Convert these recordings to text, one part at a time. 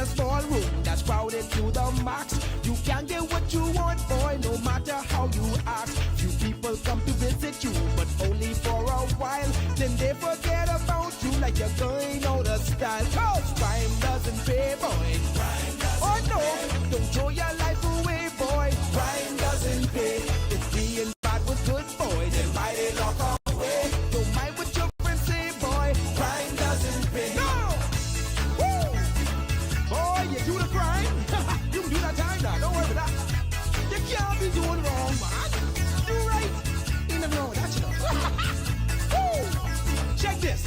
this ballroom that's crowded to the max. You can't get what you want, boy, no matter how you ask. Few people come to visit you, but only for a while. Then they forget about you like you're going out of style. Cause crime doesn't pay, boy. Oh no, don't throw your life away, boy. Crime doesn't pay. If being bad was good, boy, then why they lock away? Don't mind what your friends say, boy. Crime doesn't pay. No! Woo! Boy, you do the crime, you can do that time now. Don't worry about that. You can't be doing wrong, man. Do right. Ain't nothing wrong with that, you know. Woo! Check this.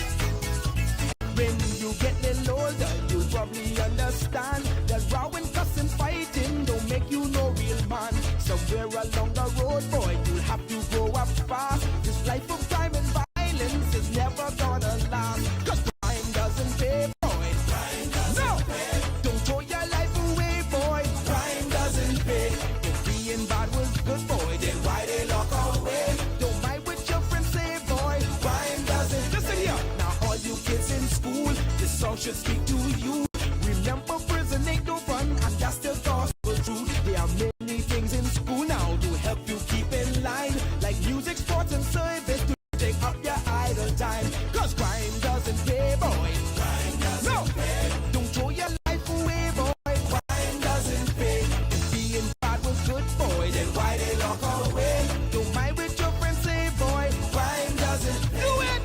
When you get a little older, you probably understand that rowing, cussing, fighting don't make you no real man. Somewhere along the road, boy, you'll have to grow up fast. This life of crime and violence is never gonna last. Cause crime doesn't pay, boy. Crime doesn't pay. Don't throw your life away, boy. Crime doesn't pay. If being bad was good, boy, then why they lock away? Don't mind what your friends say, boy. Crime doesn't Listen here, now all you kids in school, this song should speak to you. Remember, prison ain't no fun, and that's the gospel truth. There are many things in school now to help you keep in line, like music, sports, and service to take up your idle time. Cause crime doesn't pay, boy. Crime doesn't pay. Don't throw your life away, boy. Crime doesn't pay. If being bad was good, boy, then why they lock away? Don't mind what your friends say, boy. Crime doesn't pay. Do it!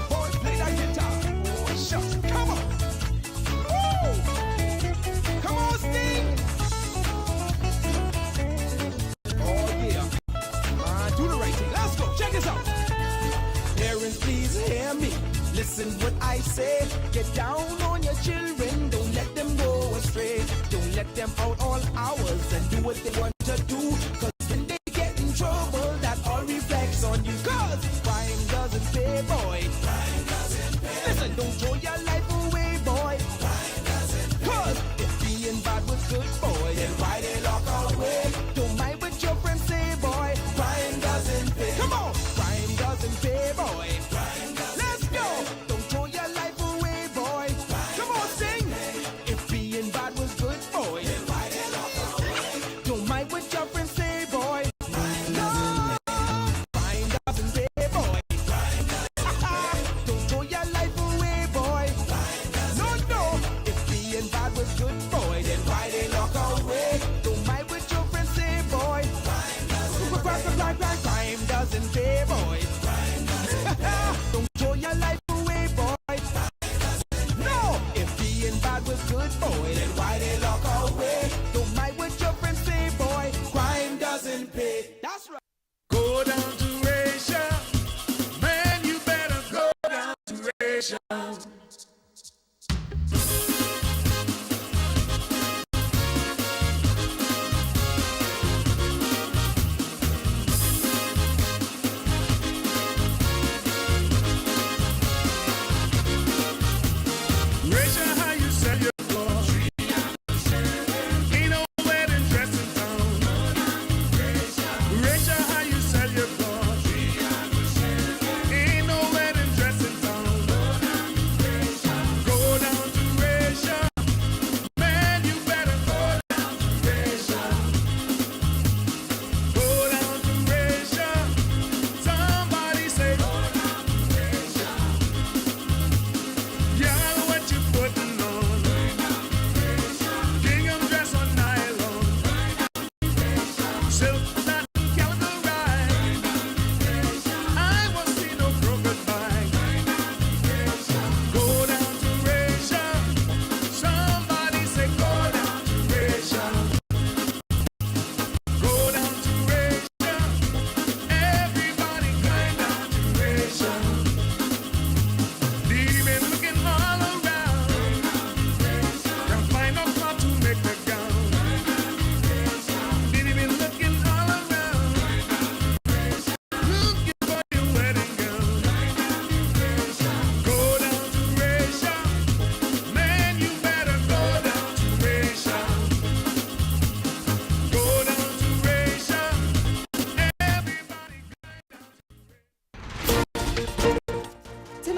Boy, play that guitar. Boy, shucks, come on. Woo! Come on, Sting! Oh, yeah. Do the right thing. Let's go. Check this out. Parents, please hear me. Listen what I say. Get down on your children. Don't let them go astray. Don't let them out all hours and do what they want to do. Cause when they get in trouble, that all reflects on you. Cause crime doesn't pay, boy. Crime doesn't pay. Listen, don't throw your life away, boy. Crime doesn't pay. Cause if being bad was good, boy, then why they lock away? Don't mind what your friends say, boy. Crime doesn't pay. Come on. Crime doesn't pay, boy. Crime doesn't Let's go. Pay. Don't throw your life away, boy. Crime Come on, sing. Pay. If being bad was good, boy, then why they lock away? Don't mind what your friends say, boy. Crime doesn't pay. Crime doesn't pay, boy. Crime doesn't pay. Don't throw your life away, boy. Crime doesn't No. If being bad was good, boy, then why they lock away? Don't mind what your friends say, boy. Crime doesn't pay. Crime doesn't pay, boy. Crime doesn't pay. Don't throw your life away, boy. Crime doesn't pay. No. If being bad was good, boy, then why they lock away? Don't mind what your friends say, boy. Crime doesn't pay. That's right. Go down to Asia, man, you better go down to Asia. Asia, how you sell your clothes? Ain't no wedding dress in town. Asia, how you sell your clothes? Ain't no wedding dress in town.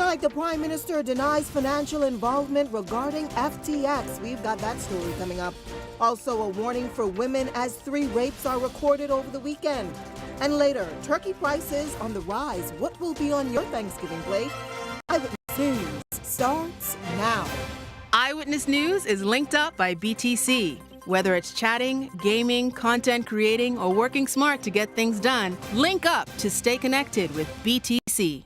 Tonight, the Prime Minister denies financial involvement regarding FTX. We've got that story coming up. Also, a warning for women as 3 rapes are recorded over the weekend. And later, turkey prices on the rise. What will be on your Thanksgiving plate? Eyewitness News starts now. Eyewitness News is linked up by BTC. Whether it's chatting, gaming, content creating, or working smart to get things done, link up to stay connected with BTC.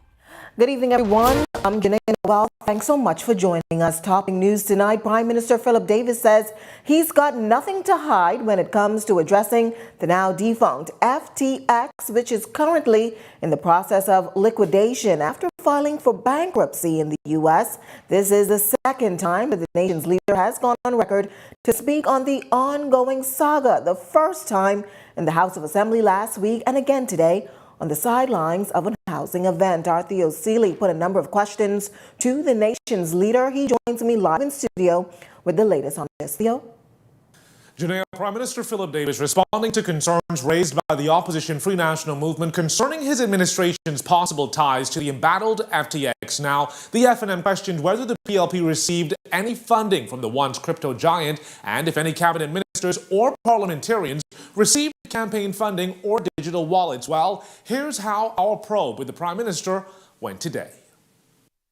Good evening, everyone. I'm Janae Noel. Thanks so much for joining us. Topping news tonight, Prime Minister Philip Davis says he's got nothing to hide when it comes to addressing the now defunct FTX, which is currently in the process of liquidation after filing for bankruptcy in the U.S. This is the second time that the nation's leader has gone on record to speak on the ongoing saga, the first time in the House of Assembly last week and again today on the sidelines of a housing event. Our Theo Seeley put a number of questions to the nation's leader. He joins me live in studio with the latest on this. Theo? Janelle, Prime Minister Philip Davis responding to concerns raised by the opposition Free National Movement concerning his administration's possible ties to the embattled FTX. Now, the FNM questioned whether the PLP received any funding from the once crypto giant and if any cabinet ministers or parliamentarians received campaign funding or digital wallets. Well, here's how our probe with the Prime Minister went today.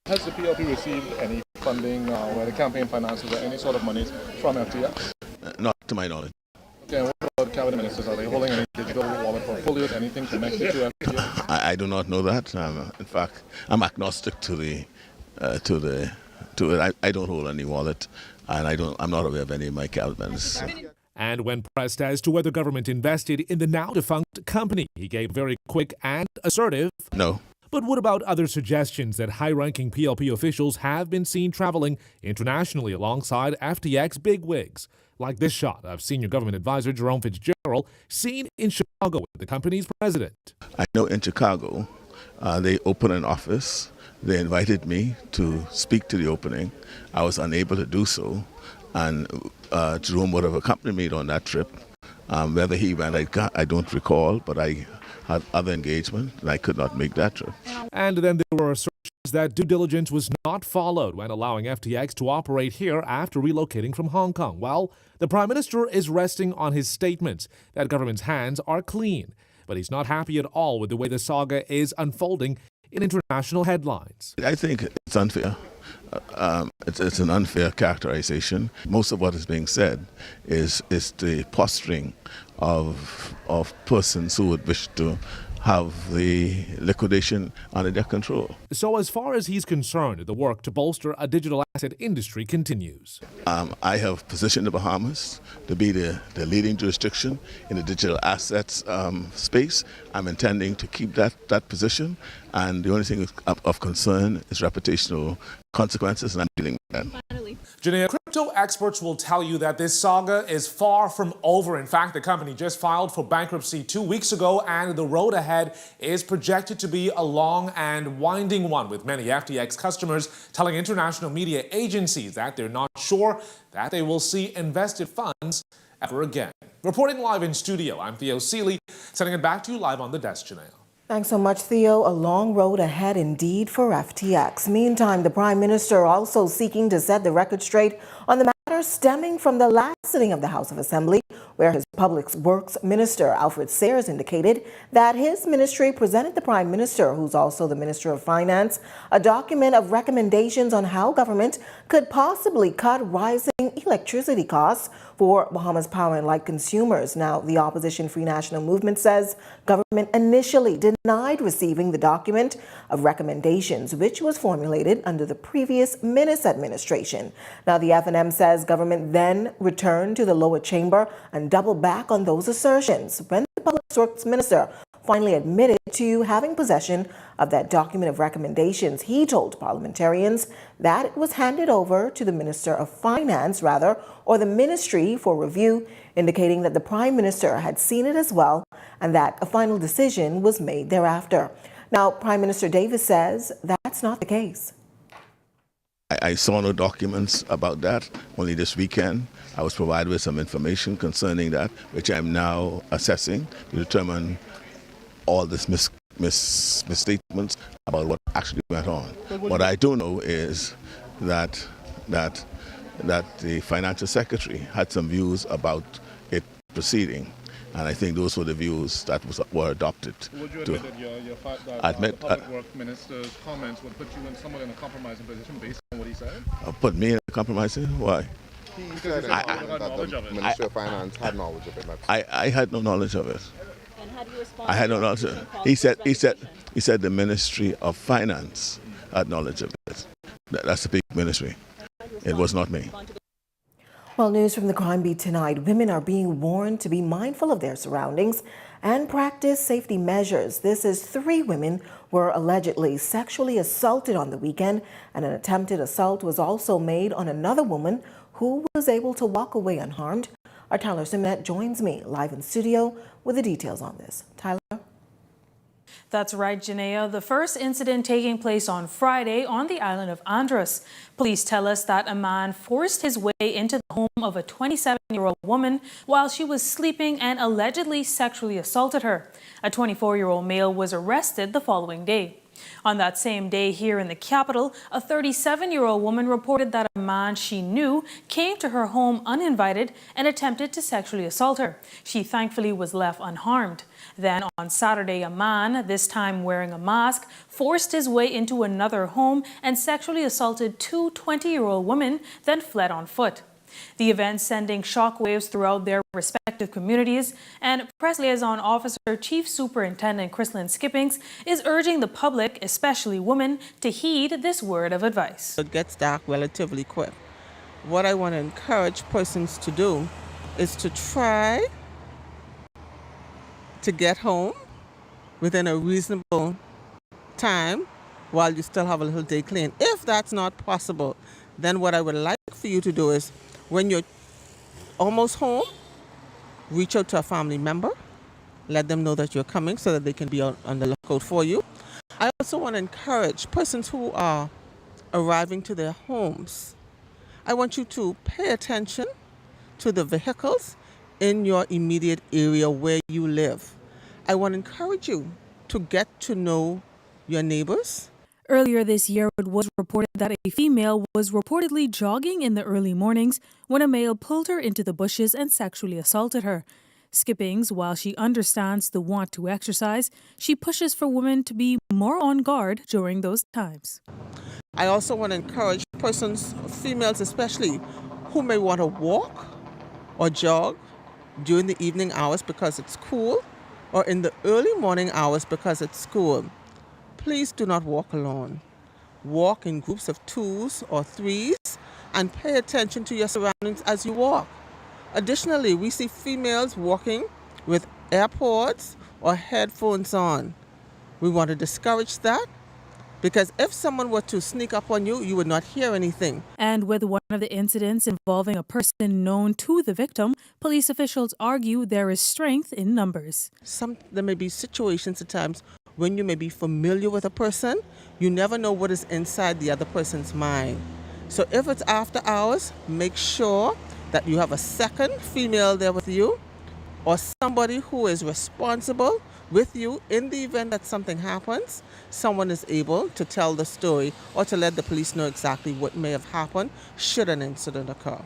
Has the PLP received any funding or the campaign finances or any sort of monies from FTX? Not to my knowledge. Okay, and what about cabinet ministers? Are they holding any digital wallet portfolios, anything connected to FTX? I do not know that. In fact, I'm agnostic to it. I don't hold any wallet, and I'm not aware of any of my cabinet ministers. And when pressed as to whether government invested in the now defunct company, he gave very quick and assertive No. But what about other suggestions that high-ranking PLP officials have been seen traveling internationally alongside FTX bigwigs? Like this shot of senior government advisor Jerome Fitzgerald seen in Chicago with the company's president. I know in Chicago, they opened an office. They invited me to speak to the opening. I was unable to do so. And Jerome would have accompanied me on that trip. Whether he went, I don't recall, but I had other engagement, and I could not make that trip. And then there were assertions that due diligence was not followed when allowing FTX to operate here after relocating from Hong Kong. Well, the Prime Minister is resting on his statements that government's hands are clean, but he's not happy at all with the way the saga is unfolding in international headlines. I think it's unfair. It's an unfair characterization. Most of what is being said is the posturing of persons who would wish to have the liquidation under their control. So as far as he's concerned, the work to bolster a digital asset industry continues. I have positioned the Bahamas to be the leading jurisdiction in the digital assets space. I'm intending to keep that position, and the only thing of concern is reputational consequences, and I'm dealing with that. Janaea, crypto experts will tell you that this saga is far from over. In fact, the company just filed for bankruptcy 2 weeks ago, and the road ahead is projected to be a long and winding one, with many FTX customers telling international media agencies that they're not sure that they will see invested funds ever again. Reporting live in studio, I'm Theo Seeley, sending it back to you live on the desk, Janaea. Thanks so much, Theo. A long road ahead indeed for FTX. Meantime, the Prime Minister also seeking to set the record straight on the matter stemming from the last sitting of the House of Assembly, where his Public Works Minister, Alfred Sayers, indicated that his ministry presented the Prime Minister, who's also the Minister of Finance, a document of recommendations on how government could possibly cut rising electricity costs for Bahamas Power and Light consumers. Now, the opposition Free National Movement says government initially denied receiving the document of recommendations, which was formulated under the previous Minnis administration. Now, the FNM says government then returned to the lower chamber and doubled back on those assertions when the Public Works Minister finally admitted to having possession of that document of recommendations. He told parliamentarians that it was handed over to the Minister of Finance, or the ministry for review, indicating that the Prime Minister had seen it as well and that a final decision was made thereafter. Now, Prime Minister Davis says that's not the case. I saw no documents about that. Only this weekend, I was provided with some information concerning that, which I'm now assessing to determine all this misstatements about what actually went on. What I do know is that the financial secretary had some views about it proceeding, and I think those were the views that were adopted. Would you admit that the public works minister's comments would put you in somewhat in a compromising position based on what he said? Put me in a compromising? Why? He said that the Ministry of Finance had knowledge of it. I had no knowledge of it. And how do you respond? I had no knowledge of it. He said the Ministry of Finance had knowledge of it. That's the big ministry. It was not me. Well, news from the crime beat tonight. Women are being warned to be mindful of their surroundings and practice safety measures. This is 3 women were allegedly sexually assaulted on the weekend, and an attempted assault was also made on another woman who was able to walk away unharmed. Our Tyler Simonet joins me live in studio with the details on this. Tyler? That's right, Janea. The first incident taking place on Friday on the island of Andros. Police tell us that a man forced his way into the home of a 27-year-old woman while she was sleeping and allegedly sexually assaulted her. A 24-year-old male was arrested the following day. On that same day here in the capital, a 37-year-old woman reported that a man she knew came to her home uninvited and attempted to sexually assault her. She thankfully was left unharmed. Then on Saturday, a man, this time wearing a mask, forced his way into another home and sexually assaulted 2 20-year-old women, then fled on foot. The event sending shockwaves throughout their respective communities, and Press Liaison Officer Chief Superintendent Chrislyn Skippings is urging the public, especially women, to heed this word of advice. It gets dark relatively quick. What I want to encourage persons to do is to try to get home within a reasonable time while you still have a little day clean. If that's not possible, then what I would like for you to do is, when you're almost home, reach out to a family member, let them know that you're coming so that they can be on the lookout for you. I also want to encourage persons who are arriving to their homes. I want you to pay attention to the vehicles in your immediate area where you live. I want to encourage you to get to know your neighbors. Earlier this year, it was reported that a female was reportedly jogging in the early mornings when a male pulled her into the bushes and sexually assaulted her. Skippings, while she understands the want to exercise, she pushes for women to be more on guard during those times. I also want to encourage persons, females especially, who may want to walk or jog during the evening hours because it's cool, or in the early morning hours because it's cool. Please do not walk alone. Walk in groups of 2s or 3s and pay attention to your surroundings as you walk. Additionally, we see females walking with AirPods or headphones on. We want to discourage that, because if someone were to sneak up on you, you would not hear anything. And with one of the incidents involving a person known to the victim, police officials argue there is strength in numbers. There may be situations at times when you may be familiar with a person, you never know what is inside the other person's mind. So if it's after hours, make sure that you have a second female there with you, or somebody who is responsible with you in the event that something happens. Someone is able to tell the story or to let the police know exactly what may have happened should an incident occur.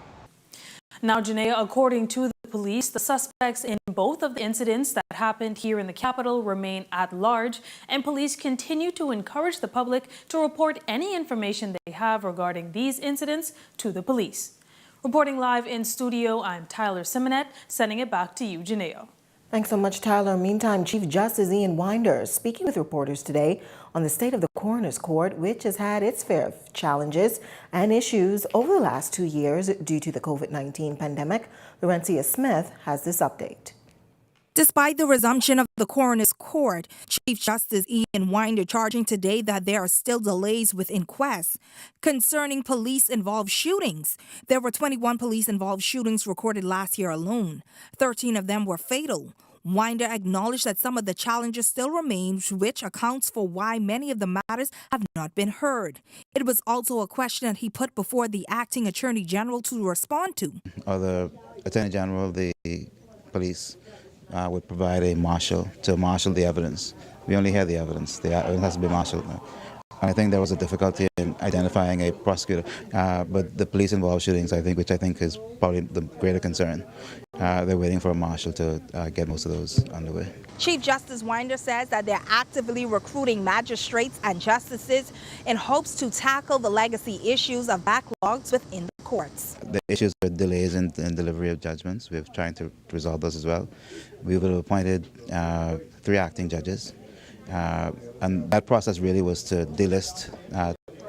Now, Janea, according to the police, the suspects in both of the incidents that happened here in the capital remain at large, and police continue to encourage the public to report any information they have regarding these incidents to the police. Reporting live in studio, I'm Tyler Simonet, sending it back to you, Janea. Thanks so much, Tyler. Meantime, Chief Justice Ian Winder speaking with reporters today on the state of the Coroner's Court, which has had its fair of challenges and issues over the last 2 years due to the COVID-19 pandemic. Laurencia Smith has this update. Despite the resumption of the Coroner's Court, Chief Justice Ian Winder charging today that there are still delays with inquests concerning police-involved shootings. There were 21 police-involved shootings recorded last year alone. 13 of them were fatal. Winder acknowledged that some of the challenges still remain, which accounts for why many of the matters have not been heard. It was also a question that he put before the acting Attorney General to respond to. The Attorney General, the police, would provide a marshal to marshal the evidence We only hear the evidence. The evidence has to be marshaled. I think there was a difficulty in identifying a prosecutor, but the police involved shootings, which I think is probably the greater concern. They're waiting for a marshal to get most of those underway. Chief Justice Winder says that they're actively recruiting magistrates and justices in hopes to tackle the legacy issues of backlogs within the courts. The issues with delays in delivery of judgments, we're trying to resolve those as well. We would have appointed 3 acting judges. And that process really was to delist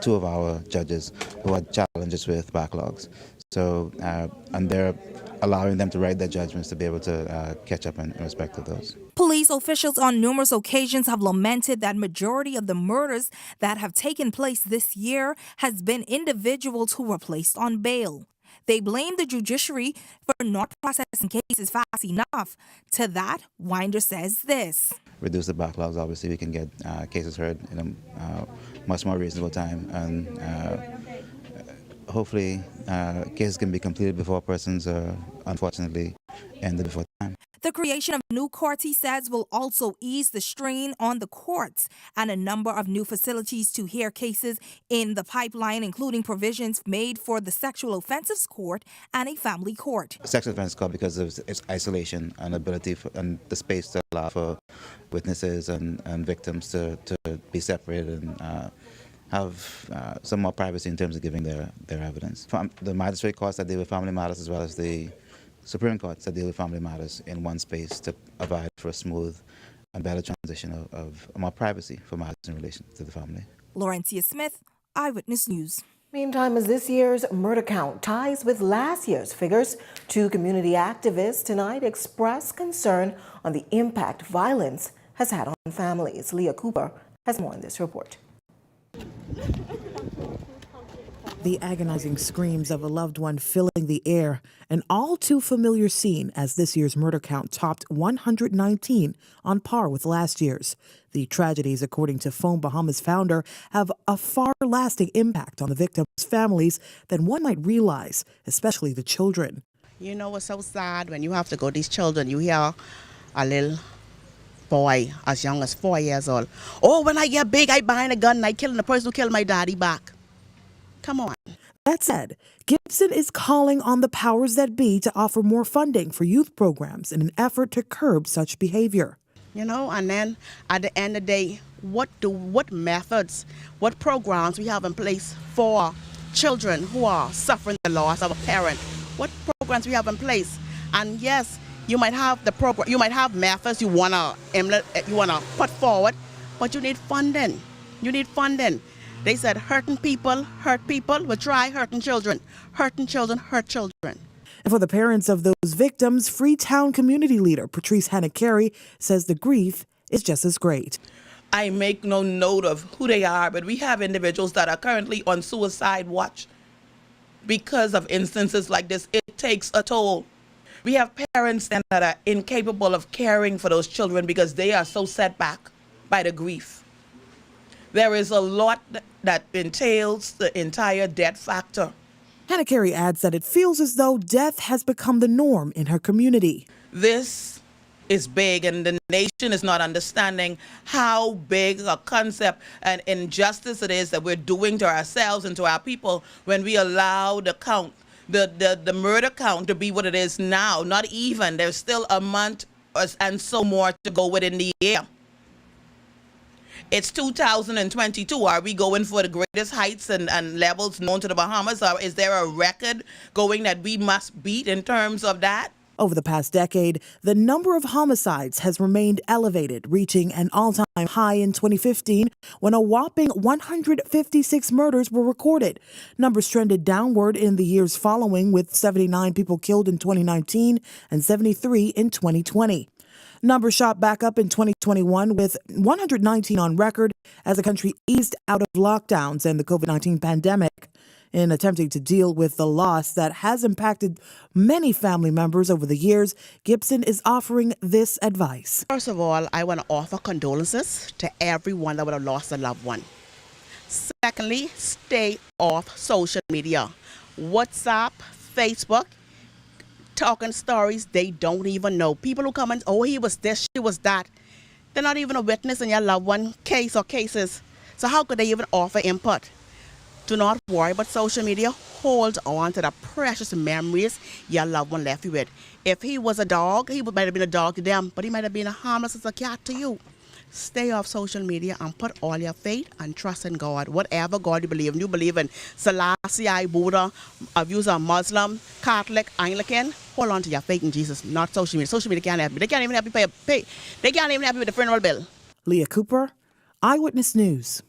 2 of our judges who had challenges with backlogs. So, and they're allowing them to write their judgments to be able to catch up in respect to those. Police officials on numerous occasions have lamented that majority of the murders that have taken place this year has been individuals who were placed on bail. They blame the judiciary for not processing cases fast enough. To that, Winder says this. Reduce the backlogs, obviously we can get cases heard in a much more reasonable time, and hopefully cases can be completed before persons are unfortunately ended before time. The creation of new courts, he says, will also ease the strain on the courts, and a number of new facilities to hear cases in the pipeline, including provisions made for the sexual offenses court and a family court. Sexual offense court, because of its isolation and ability and the space to allow for witnesses and victims to be separated and have some more privacy in terms of giving their evidence. The magistrate courts that deal with family matters, as well as the Supreme Courts that deal with family matters in one space, to provide for a smooth and better transition of more privacy for matters in relation to the family. Laurencia Smith, Eyewitness News. Meantime, as this year's murder count ties with last year's figures, 2 community activists tonight express concern on the impact violence has had on families. Leah Cooper has more in this report. The agonizing screams of a loved one filling the air, an all too familiar scene as this year's murder count topped 119, on par with last year's. The tragedies, according to Phone Bahamas founder, have a far-lasting impact on the victims' families than one might realize, especially the children. You know what's so sad? When you have to go to these children, you hear a little boy as young as 4 years old. Oh, when I get big, I buying a gun and I killing the person who killed my daddy back. Come on. That said, Gibson is calling on the powers that be to offer more funding for youth programs in an effort to curb such behavior. You know, and then at the end of the day, what methods, what programs we have in place for children who are suffering the loss of a parent? What programs we have in place? And yes, you might have the program, you might have methods you wanna put forward, but you need funding. You need funding. They said hurting people hurt people. Well, try hurting children. Hurting children hurt children. And for the parents of those victims, Freetown community leader Patrice Hanna-Carey says the grief is just as great. I make no note of who they are, but we have individuals that are currently on suicide watch because of instances like this. It takes a toll. We have parents that are incapable of caring for those children because they are so set back by the grief. There is a lot that entails the entire death factor. Hanna-Carey adds that it feels as though death has become the norm in her community. This is big, and the nation is not understanding how big a concept and injustice it is that we're doing to ourselves and to our people when we allow the count, the murder count, to be what it is now. Not even. There's still a month and so more to go within the year. It's 2022. Are we going for the greatest heights and levels known to the Bahamas? Or is there a record going that we must beat in terms of that? Over the past decade, the number of homicides has remained elevated, reaching an all-time high in 2015 when a whopping 156 murders were recorded. Numbers trended downward in the years following, with 79 people killed in 2019 and 73 in 2020. Numbers shot back up in 2021 with 119 on record as the country eased out of lockdowns and the COVID-19 pandemic. In attempting to deal with the loss that has impacted many family members over the years, Gibson is offering this advice. First of all, I want to offer condolences to everyone that would have lost a loved one. Secondly, stay off social media. WhatsApp, Facebook, talking stories they don't even know. People who come and, oh, he was this, she was that. They're not even a witness in your loved one case or cases. So how could they even offer input? Do not worry about social media. Hold on to the precious memories your loved one left you with. If he was a dog, he might have been a dog to them, but he might have been a harmless as a cat to you. Stay off social media and put all your faith and trust in God. Whatever God you believe in. You believe in Selassie, Buddha, if you're a Muslim, Catholic, Anglican, hold on to your faith in Jesus, not social media. Social media can't help you. They can't even help you pay. They can't even help you with the funeral bill. Leah Cooper, Eyewitness News.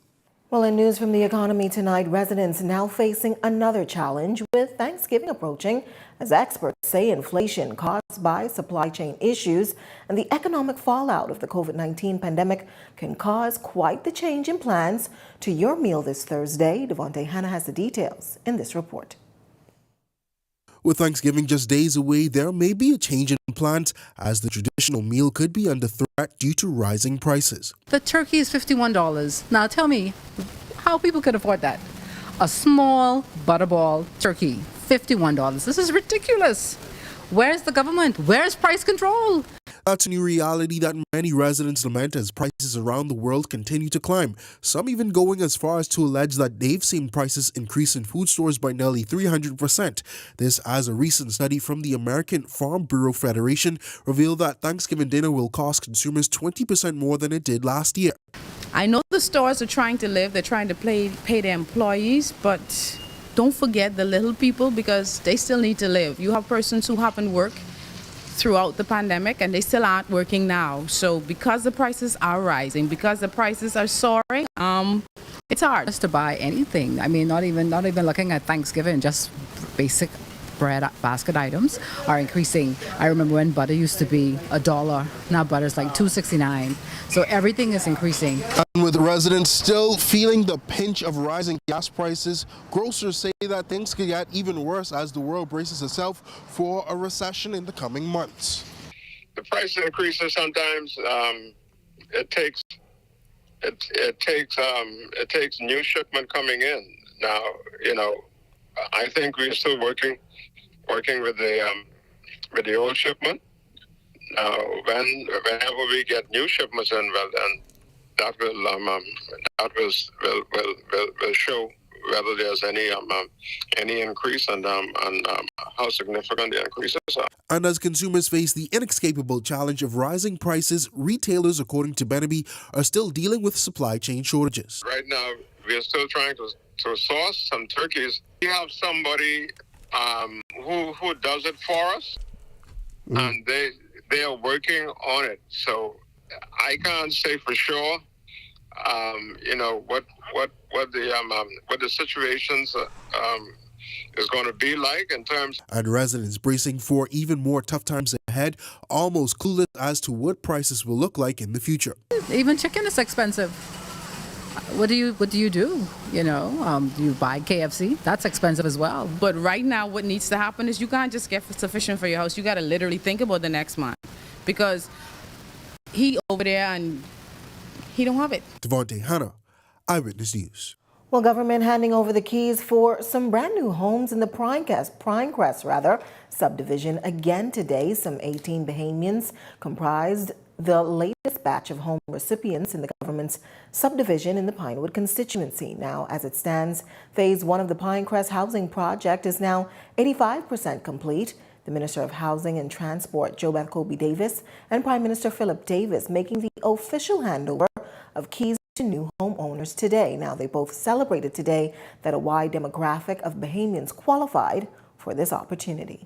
Well, in news from the economy tonight, residents now facing another challenge with Thanksgiving approaching, as experts say inflation caused by supply chain issues and the economic fallout of the COVID-19 pandemic can cause quite the change in plans to your meal this Thursday. Devontae Hanna has the details in this report. With Thanksgiving just days away, there may be a change in plans as the traditional meal could be under threat due to rising prices. The turkey is $51. Now tell me how people could afford that. A small butterball turkey, $51. This is ridiculous. Where's the government? Where's price control? That's a new reality that many residents lament as prices around the world continue to climb. Some even going as far as to allege that they've seen prices increase in food stores by nearly 300%. This as a recent study from the American Farm Bureau Federation revealed that Thanksgiving dinner will cost consumers 20% more than it did last year. I know the stores are trying to live, they're trying to pay their employees, but don't forget the little people because they still need to live. You have persons who haven't worked throughout the pandemic and they still aren't working now. So because the prices are rising, because the prices are soaring, it's hard Just to buy anything. I mean, not even looking at Thanksgiving, just basic bread basket items are increasing. I remember when butter used to be $1. Now butter's like $2.69. So everything is increasing. And with residents still feeling the pinch of rising gas prices, grocers say that things could get even worse as the world braces itself for a recession in the coming months. The price increases sometimes. It takes new shipment coming in. Now, I think we're still working with the old shipment. Now, whenever we get new shipments in, well, then that will show whether there's any increase and how significant the increases are. And as consumers face the inescapable challenge of rising prices, retailers, according to Beneby, are still dealing with supply chain shortages. Right now, we're still trying to source some turkeys. We have somebody who does it for us, and they are working on it. So I can't say for sure, what the situations is going to be like in terms. And residents bracing for even more tough times ahead, almost clueless as to what prices will look like in the future. Even chicken is expensive. What do you do? Do you buy KFC? That's expensive as well. But right now what needs to happen is you can't just get sufficient for your house. You got to literally think about the next month because he over there and he don't have it. Devontae Hanna, Eyewitness News. Well, government handing over the keys for some brand new homes in the Pinecrest subdivision again today. Some 18 Bahamians comprised the latest batch of home recipients in the government's subdivision in the Pinewood constituency. Now, as it stands, phase 1 of the Pinecrest housing project is now 85% complete. The Minister of Housing and Transport, JoBeth Colby Davis, and Prime Minister Philip Davis making the official handover of keys to new homeowners today. Now, they both celebrated today that a wide demographic of Bahamians qualified for this opportunity.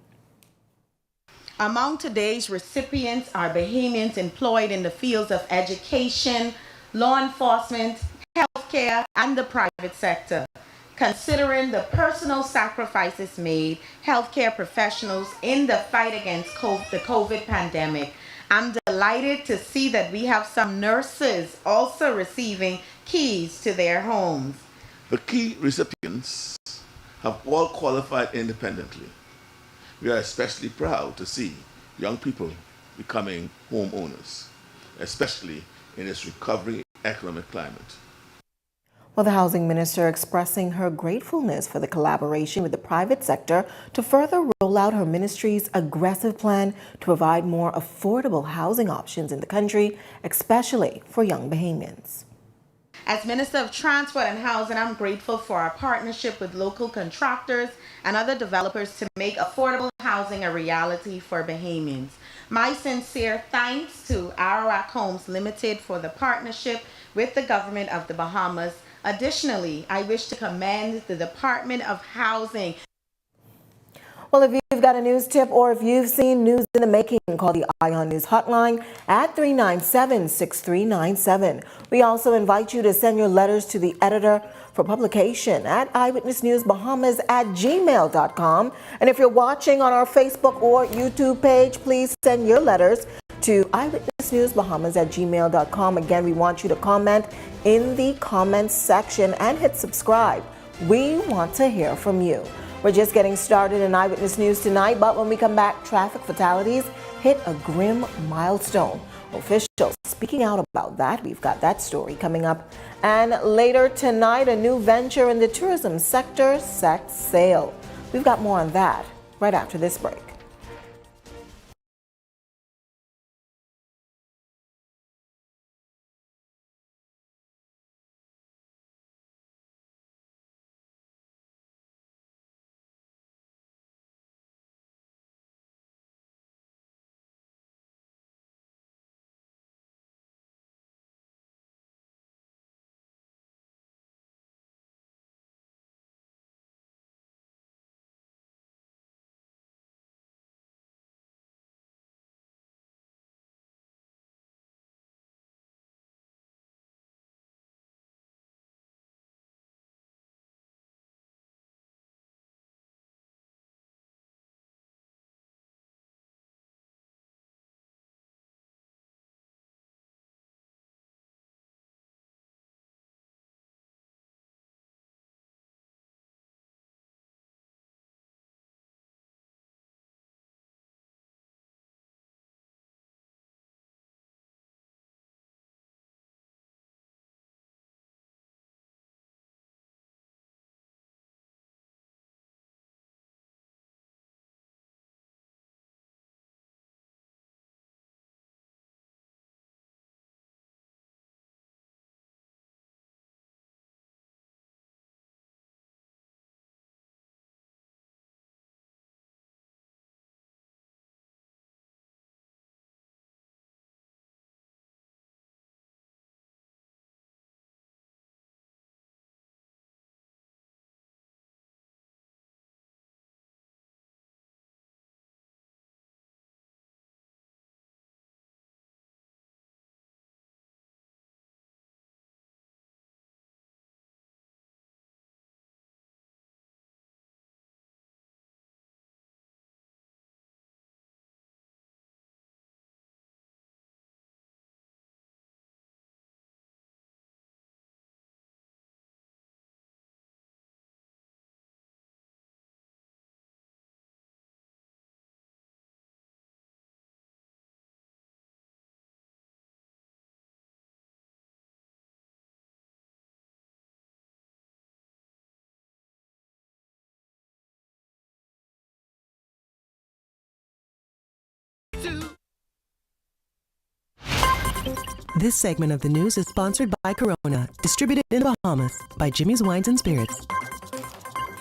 Among today's recipients are Bahamians employed in the fields of education, law enforcement, healthcare, and the private sector. Considering the personal sacrifices made healthcare professionals in the fight against the COVID pandemic, I'm delighted to see that we have some nurses also receiving keys to their homes. The key recipients have all qualified independently. We are especially proud to see young people becoming homeowners, especially in this recovery economic climate. Well, the housing minister expressing her gratefulness for the collaboration with the private sector to further roll out her ministry's aggressive plan to provide more affordable housing options in the country, especially for young Bahamians. As Minister of Transport and Housing, I'm grateful for our partnership with local contractors and other developers to make affordable housing a reality for Bahamians. My sincere thanks to Arawak Homes Limited for the partnership with the government of the Bahamas. Additionally, I wish to commend the Department of Housing. Well, if you've got a news tip or if you've seen news in the making, call the Eye on News hotline at 397-6397. We also invite you to send your letters to the editor for publication at eyewitnessnewsbahamas@gmail.com. And if you're watching on our Facebook or YouTube page, please send your letters to eyewitnessnewsbahamas@gmail.com. Again, we want you to comment in the comments section and hit subscribe. We want to hear from you. We're just getting started in Eyewitness News tonight, but when we come back, traffic fatalities hit a grim milestone. Officials speaking out about that. We've got that story coming up. And later tonight, a new venture in the tourism sector sets sail. We've got more on that right after this break. This segment of the news is sponsored by Corona, distributed in the Bahamas by Jimmy's Wines and Spirits.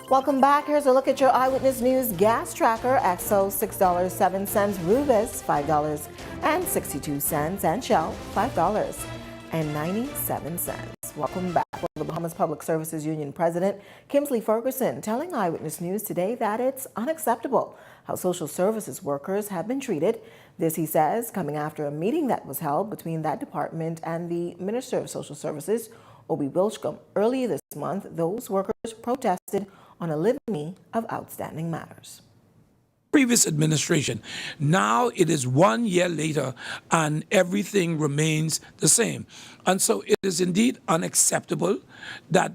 Welcome back. Here's a look at your Eyewitness News gas tracker. XO $6.07, Rubis $5.62, and Shell $5.97. Welcome back. Well, the Bahamas Public Services Union President Kimsley Ferguson telling Eyewitness News today that it's unacceptable how social services workers have been treated. This, he says, coming after a meeting that was held between that department and the Minister of Social Services, Obi Wilchcombe. Earlier this month, those workers protested on a litany of outstanding matters. Previous administration. Now it is 1 year later and everything remains the same. And so it is indeed unacceptable that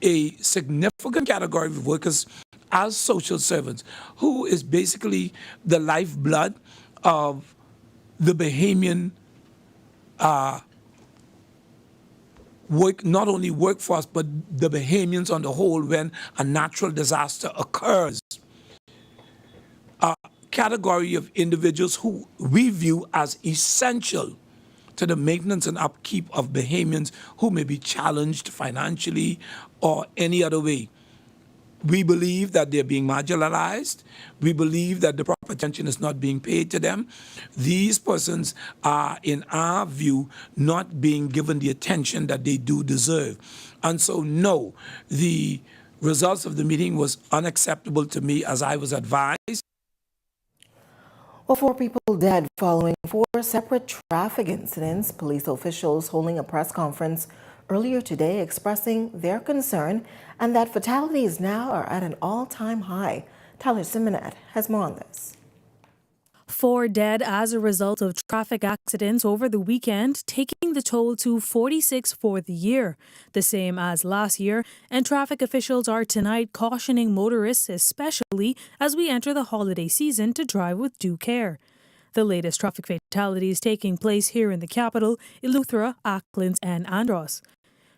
a significant category of workers as social servants, who is basically the lifeblood of the Bahamian not only workforce, but the Bahamians on the whole when a natural disaster occurs. A category of individuals who we view as essential to the maintenance and upkeep of Bahamians who may be challenged financially or any other way. We believe that they're being marginalized. We believe that the proper attention is not being paid to them. These persons are, in our view, not being given the attention that they do deserve. And so, no, the results of the meeting was unacceptable to me as I was advised. Well, 4 people dead following 4 separate traffic incidents. Police officials holding a press conference earlier today expressing their concern and that fatalities now are at an all-time high. Tyler Simonet has more on this. 4 dead as a result of traffic accidents over the weekend, taking the toll to 46 for the year, the same as last year, and traffic officials are tonight cautioning motorists, especially as we enter the holiday season, to drive with due care. The latest traffic fatalities taking place here in the capital, Eleuthera, Acklins, and Andros.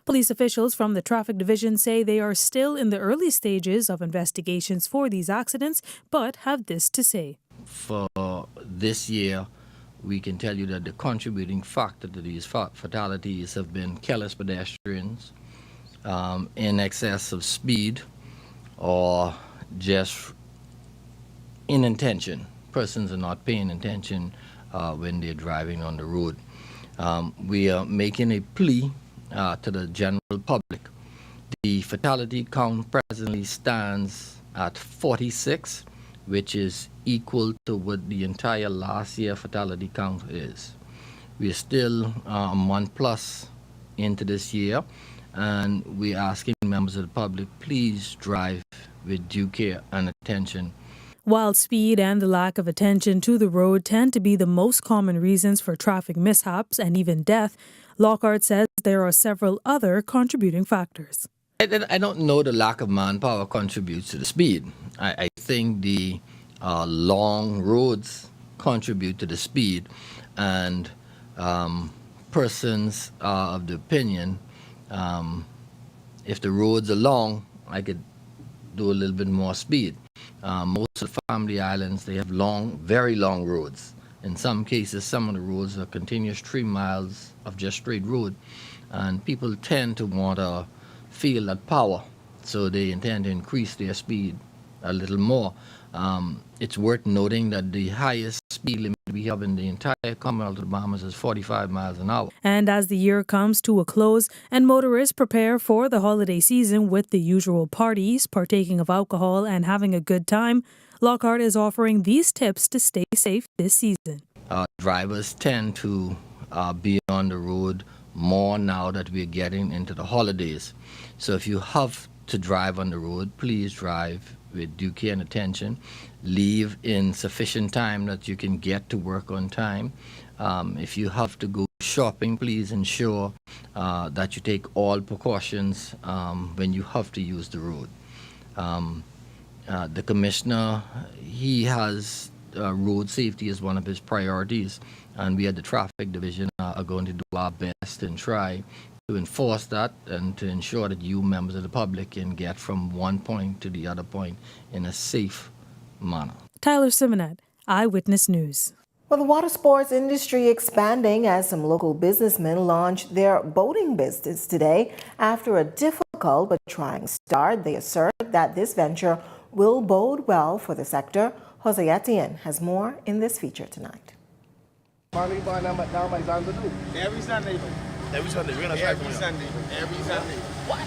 Police officials from the traffic division say they are still in the early stages of investigations for these accidents, but have this to say. For this year, we can tell you that the contributing factor to these fatalities have been careless pedestrians, in excess of speed, or just inattention. Persons are not paying attention when they're driving on the road. We are making a plea to the general public. The fatality count presently stands at 46, which is equal to what the entire last year fatality count is. We are still a month plus into this year, and we're asking members of the public, please drive with due care and attention. While speed and the lack of attention to the road tend to be the most common reasons for traffic mishaps and even death, Lockhart says there are several other contributing factors. I don't know the lack of manpower contributes to the speed. I think the long roads contribute to the speed, and persons are of the opinion if the roads are long, I could do a little bit more speed. Most of the family islands, they have long, very long roads. In some cases, some of the roads are continuous 3 miles of just straight road, and people tend to want to feel that power, so they intend to increase their speed a little more. It's worth noting that the highest speed limit we have in the entire Commonwealth of the Bahamas is 45 miles an hour. And as the year comes to a close and motorists prepare for the holiday season with the usual parties, partaking of alcohol and having a good time, Lockhart is offering these tips to stay safe this season. Drivers tend to be on the road more now that we're getting into the holidays. So if you have to drive on the road, please drive with due care and attention. Leave in sufficient time that you can get to work on time. If you have to go shopping, please ensure that you take all precautions when you have to use the road. The commissioner, he has road safety as one of his priorities, and we at the traffic division are going to do our best and try to enforce that and to ensure that you members of the public can get from one point to the other point in a safe manner. Tyler Simonet, Eyewitness News. Well, the water sports industry expanding as some local businessmen launched their boating business today. After a difficult but trying start, they assert that this venture will bode well for the sector. Jose Etienne has more in this feature tonight. Every Sunday. Every Sunday. We're gonna every Sunday. Every Sunday. What?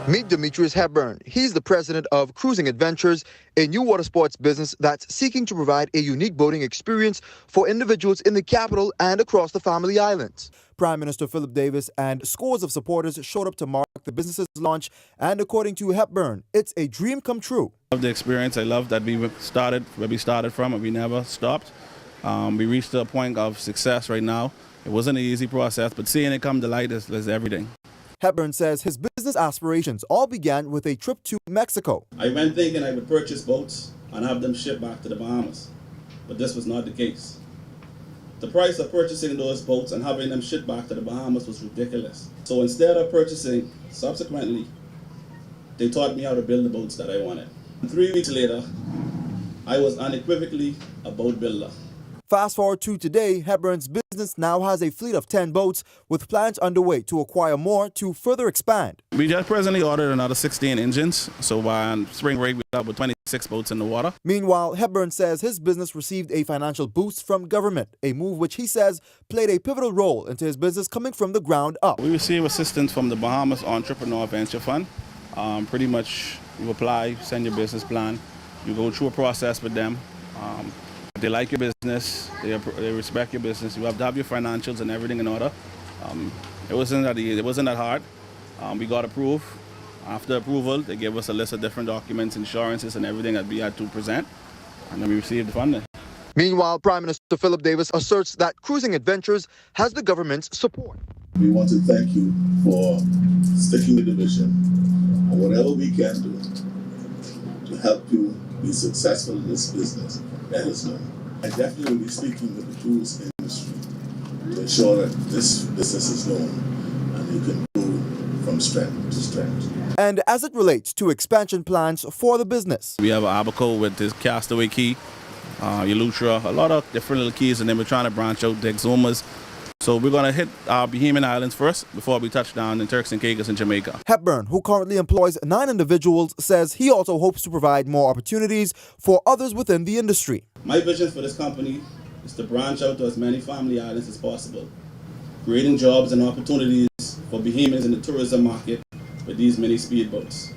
Meet Demetrius Hepburn. He's the president of Cruising Adventures, a new water sports business that's seeking to provide a unique boating experience for individuals in the capital and across the Family Islands. Prime Minister Philip Davis and scores of supporters showed up to mark the business's launch, and according to Hepburn, it's a dream come true. I love the experience. I love that we started where we started from and we never stopped. We reached a point of success right now. It wasn't an easy process, but seeing it come to light is everything. Hepburn says his business aspirations all began with a trip to Mexico. I went thinking I would purchase boats and have them shipped back to the Bahamas, but this was not the case. The price of purchasing those boats and having them shipped back to the Bahamas was ridiculous. So instead of purchasing, subsequently, they taught me how to build the boats that I wanted. 3 weeks later, I was unequivocally a boat builder. Fast forward to today, Hepburn's business now has a fleet of 10 boats with plans underway to acquire more to further expand. We just presently ordered another 16 engines, so by spring break we'll have 26 boats in the water. Meanwhile, Hepburn says his business received a financial boost from government, a move which he says played a pivotal role into his business coming from the ground up. We receive assistance from the Bahamas Entrepreneur Venture Fund. Pretty much you apply, send your business plan, you go through a process with them. If they like your business, they respect your business, you have to have your financials and everything in order. It wasn't that hard. We got approved. After approval, they gave us a list of different documents, insurances and everything that we had to present, and then we received the funding. Meanwhile, Prime Minister Philip Davis asserts that Cruising Adventures has the government's support. We want to thank you for sticking with the vision and whatever we can do to help you be successful in this business, let us know. I definitely will be speaking with the cruise industry to ensure that this business is known and you can go from strength to strength. And as it relates to expansion plans for the business, we have Abaco with his Castaway Key, Eleuthera, a lot of different little keys, and then we're trying to branch out the Exumas. So we're going to hit our Bahamian Islands first before we touch down in Turks and Caicos in Jamaica. Hepburn, who currently employs 9 individuals, says he also hopes to provide more opportunities for others within the industry. My vision for this company is to branch out to as many family islands as possible, creating jobs and opportunities for Bahamians in the tourism market with these mini speedboats.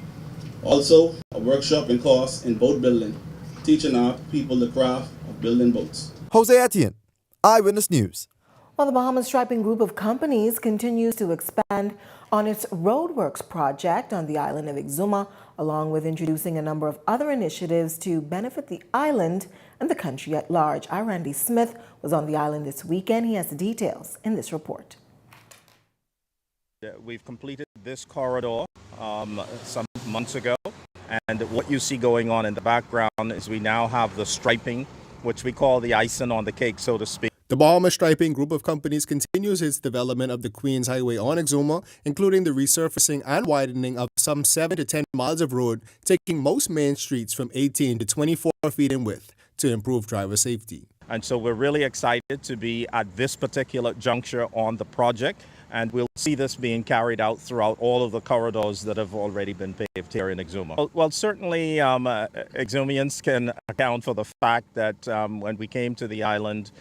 Also, a workshop and course in boat building, teaching our people the craft of building boats. Jose Etienne, Eyewitness News. Well, the Bahamas Striping Group of Companies continues to expand on its roadworks project on the island of Exuma, along with introducing a number of other initiatives to benefit the island and the country at large. Our Randy Smith was on the island this weekend. He has the details in this report. We've completed this corridor some months ago, and what you see going on in the background is we now have the striping, which we call the icing on the cake, so to speak. The Bahamas Striping Group of Companies continues its development of the Queens Highway on Exuma, including the resurfacing and widening of some 7 to 10 miles of road, taking most main streets from 18 to 24 feet in width to improve driver safety. And so we're really excited to be at this particular juncture on the project, and we'll see this being carried out throughout all of the corridors that have already been paved here in Exuma. Well, certainly Exumians can account for the fact that when we came to the island,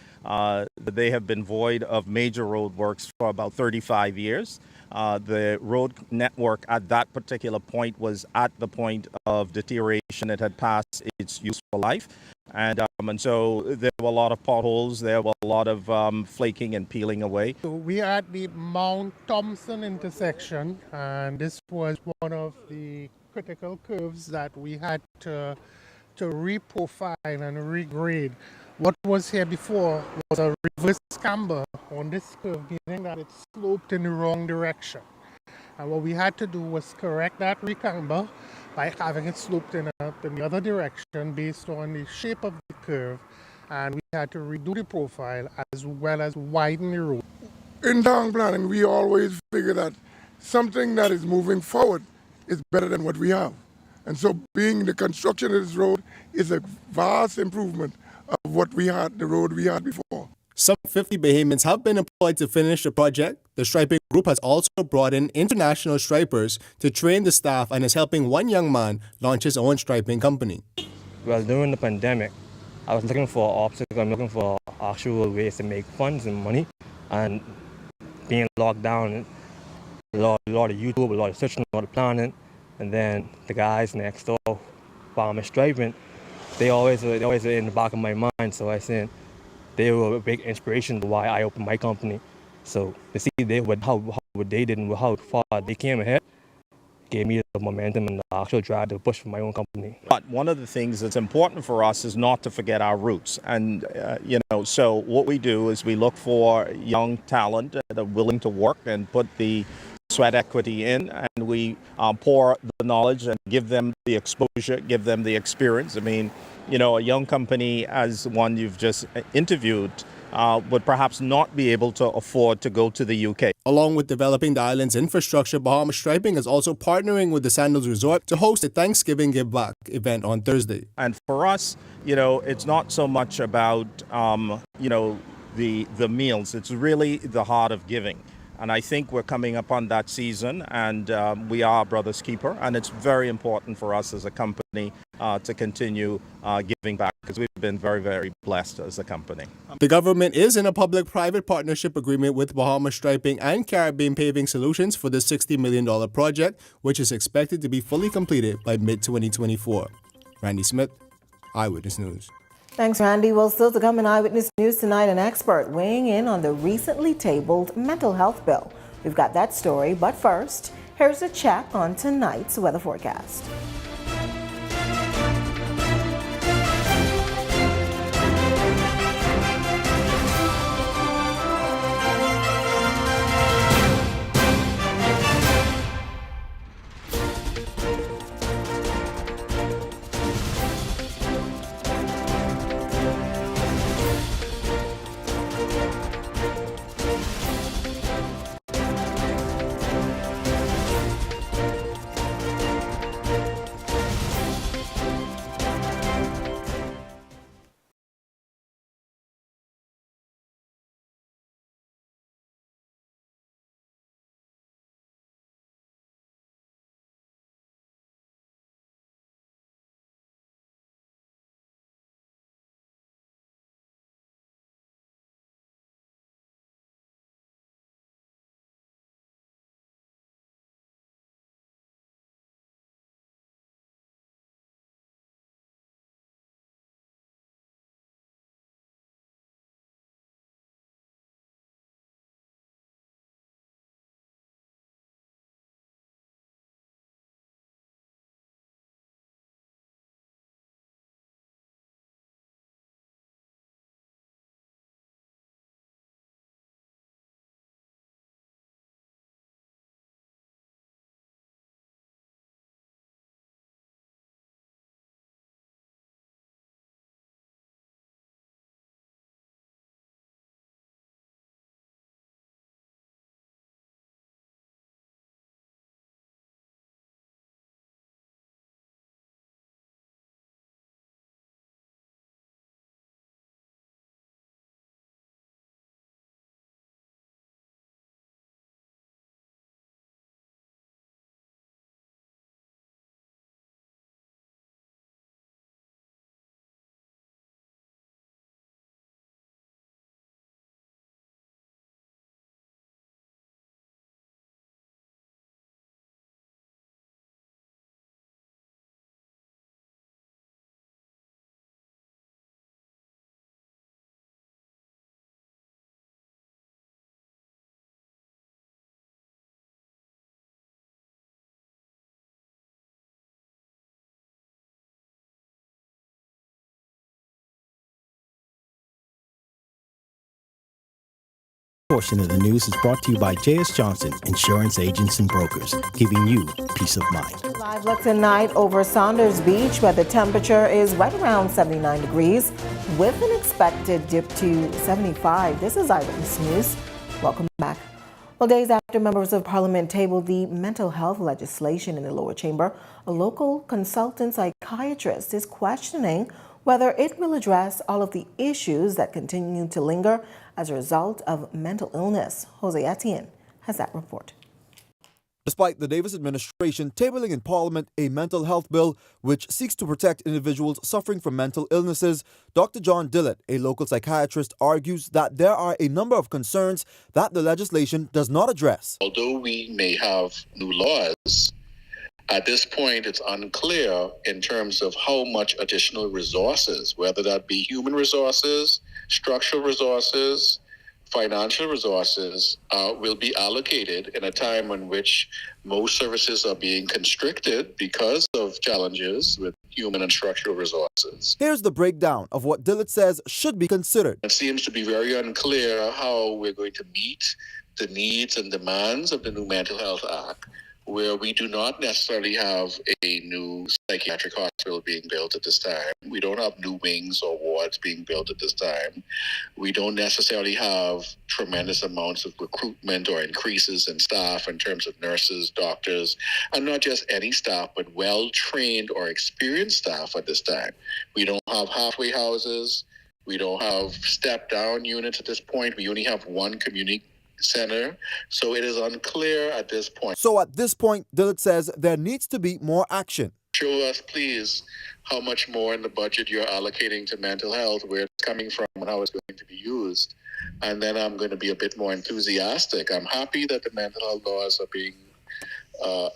they have been void of major road works for about 35 years. The road network at that particular point was at the point of deterioration. It had passed its useful life. And so there were a lot of potholes, there were a lot of flaking and peeling away. So we are at the Mount Thompson intersection, and this was one of the critical curves that we had to reprofile and regrade. What was here before was a reverse camber on this curve, meaning that it sloped in the wrong direction. And what we had to do was correct that recamber by having it sloped in the other direction based on the shape of the curve, and we had to redo the profile as well as widen the road. In town planning, we always figure that something that is moving forward is better than what we have. And so being the construction of this road is a vast improvement of what we had, the road we had before. Some 50 Bahamians have been employed to finish the project. The Striping Group has also brought in international stripers to train the staff and is helping one young man launch his own striping company. Well, during the pandemic, I was looking for obstacles. I'm looking for actual ways to make funds and money. And being locked down, a lot of YouTube, a lot of searching, a lot of planning. And then the guys next door, Bahamas Striping, they always are in the back of my mind. So I said, they were a big inspiration to why I opened my company. So to see how they did and how far they came ahead gave me the momentum and the actual drive to push for my own company. But one of the things that's important for us is not to forget our roots. And, so what we do is we look for young talent that are willing to work and put the sweat equity in, and we pour the knowledge and give them the exposure, give them the experience. I mean, a young company as one you've just interviewed would perhaps not be able to afford to go to the UK. Along with developing the island's infrastructure, Bahamas Striping is also partnering with the Sandals Resort to host a Thanksgiving Give Back event on Thursday. And for us, it's not so much about, the meals. It's really the heart of giving. And I think we're coming up on that season, and we are Brother's Keeper. And it's very important for us as a company to continue giving back, because we've been very, very blessed as a company. The government is in a public-private partnership agreement with Bahamas Striping and Caribbean Paving Solutions for the $60 million project, which is expected to be fully completed by mid-2024. Randy Smith, Eyewitness News. Thanks, Randy. Well, still to come in Eyewitness News tonight, an expert weighing in on the recently tabled mental health bill. We've got that story, but first, here's a check on tonight's weather forecast. Portion of the news is brought to you by J.S. Johnson, insurance agents and brokers, giving you peace of mind. Live look tonight over Saunders Beach, where the temperature is right around 79 degrees, with an expected dip to 75. This is Eyewitness News. Welcome back. Well, days after members of Parliament tabled the mental health legislation in the lower chamber, a local consultant psychiatrist is questioning whether it will address all of the issues that continue to linger as a result of mental illness. Jose Etienne has that report. Despite the Davis administration tabling in Parliament a mental health bill which seeks to protect individuals suffering from mental illnesses, Dr. John Dillett, a local psychiatrist, argues that there are a number of concerns that the legislation does not address. Although we may have new laws, at this point it's unclear in terms of how much additional resources, whether that be human resources, structural resources, financial resources, will be allocated in a time in which most services are being constricted because of challenges with human and structural resources. Here's the breakdown of what Dillett says should be considered. It seems to be very unclear how we're going to meet the needs and demands of the new Mental Health Act where we do not necessarily have a new psychiatric hospital being built at this time. We don't have new wings or wards being built at this time. We don't necessarily have tremendous amounts of recruitment or increases in staff in terms of nurses, doctors, and not just any staff, but well-trained or experienced staff at this time. We don't have halfway houses. We don't have step-down units at this point. We only have one community center. So it is unclear at this point. So at this point, Dillard says there needs to be more action. Show us, please, how much more in the budget you're allocating to mental health, where it's coming from, and how it's going to be used. And then I'm going to be a bit more enthusiastic. I'm happy that the mental health laws are being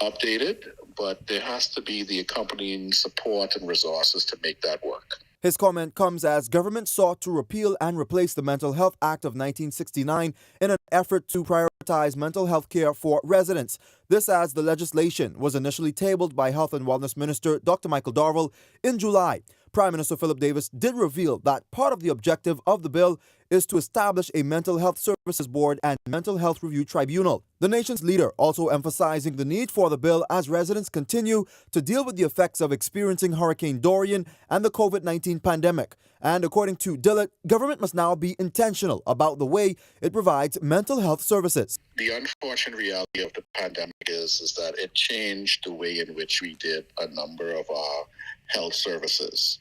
updated, but there has to be the accompanying support and resources to make that work. His comment comes as government sought to repeal and replace the Mental Health Act of 1969 in an effort to prioritize mental health care for residents. This as the legislation was initially tabled by Health and Wellness Minister Dr. Michael Darwell in July. Prime Minister Philip Davis did reveal that part of the objective of the bill is to establish a mental health services board and mental health review tribunal. The nation's leader also emphasizing the need for the bill as residents continue to deal with the effects of experiencing Hurricane Dorian and the COVID-19 pandemic. And according to Dillard, government must now be intentional about the way it provides mental health services. The unfortunate reality of the pandemic is that it changed the way in which we did a number of our health services.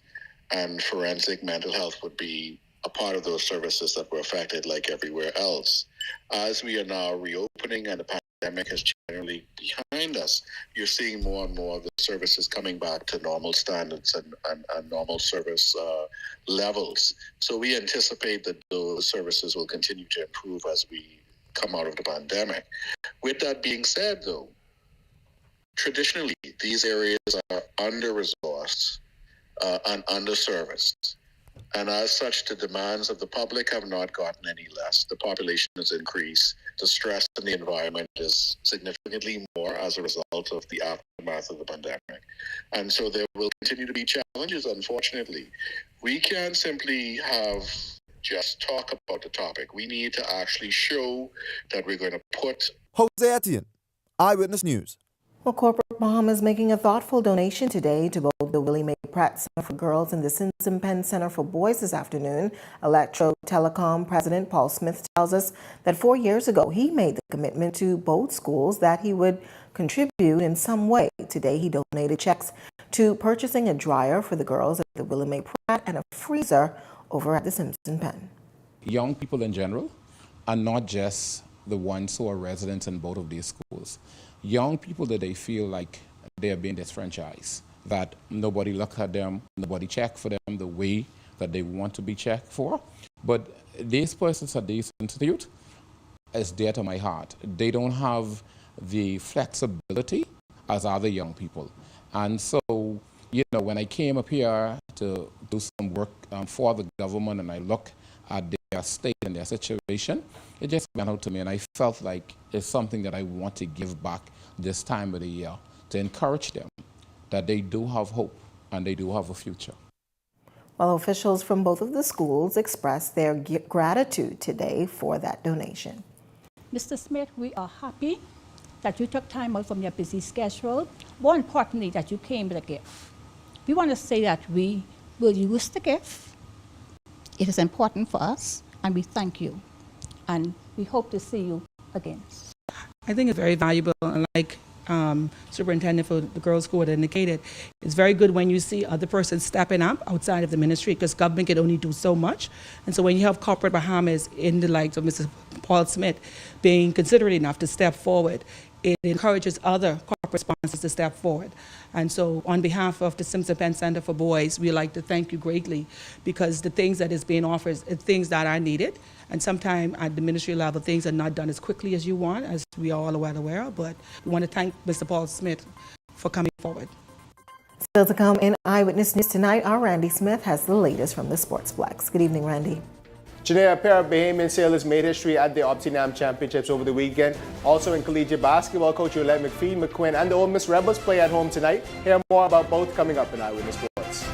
And forensic mental health would be a part of those services that were affected like everywhere else. As we are now reopening and the pandemic is generally behind us, you're seeing more and more of the services coming back to normal standards and normal service levels. So we anticipate that those services will continue to improve as we come out of the pandemic. With that being said, though, traditionally, these areas are under-resourced and under-serviced. And as such, the demands of the public have not gotten any less. The population has increased. The stress in the environment is significantly more as a result of the aftermath of the pandemic. And so there will continue to be challenges, unfortunately. We can't simply have just talk about the topic. We need to actually show that we're going to put... Jose Etienne, Eyewitness News. Well, corporate Bahamas making a thoughtful donation today to both the Willie Mae Pratt Center for Girls and the Simpson Penn Center for Boys this afternoon. Electro Telecom President Paul Smith tells us that 4 years ago he made the commitment to both schools that he would contribute in some way. Today he donated checks to purchasing a dryer for the girls at the Willie Mae Pratt and a freezer over at the Simpson Penn. Young people in general are not just the ones who are residents in both of these schools. Young people that they feel like they are being disfranchised, that nobody look at them, nobody check for them the way that they want to be checked for. But these persons at this institute is dear to my heart. They don't have the flexibility as other young people. And so, you know, when I came up here to do some work for the government and I look at their state and their situation, it just went out to me, and I felt like it's something that I want to give back this time of the year to encourage them that they do have hope and they do have a future. Well, officials from both of the schools expressed their gratitude today for that donation. Mr. Smith, we are happy that you took time out from your busy schedule. More importantly, that you came with a gift. We want to say that we will use the gift. It is important for us, and we thank you. And we hope to see you again. I think it's very valuable, and like Superintendent for the girls' school had indicated, it's very good when you see other persons stepping up outside of the ministry, because government can only do so much. And so when you have corporate Bahamas in the likes of Mr. Paul Smith being considerate enough to step forward, it encourages other corporate sponsors to step forward. And so on behalf of the Simpson Penn Center for Boys, we'd like to thank you greatly, because the things that is being offered are things that are needed. And sometimes at the ministry level, things are not done as quickly as you want, as we are all well aware. But we want to thank Mr. Paul Smith for coming forward. Still to come in Eyewitness News tonight, our Randy Smith has the latest from the Sportsplex. Good evening, Randy. Today, a pair of Bahamian sailors made history at the Optinam Championships over the weekend. Also in collegiate basketball, Coach Yolette McQueen and the Ole Miss Rebels play at home tonight. Hear more about both coming up in Eyewitness Sports.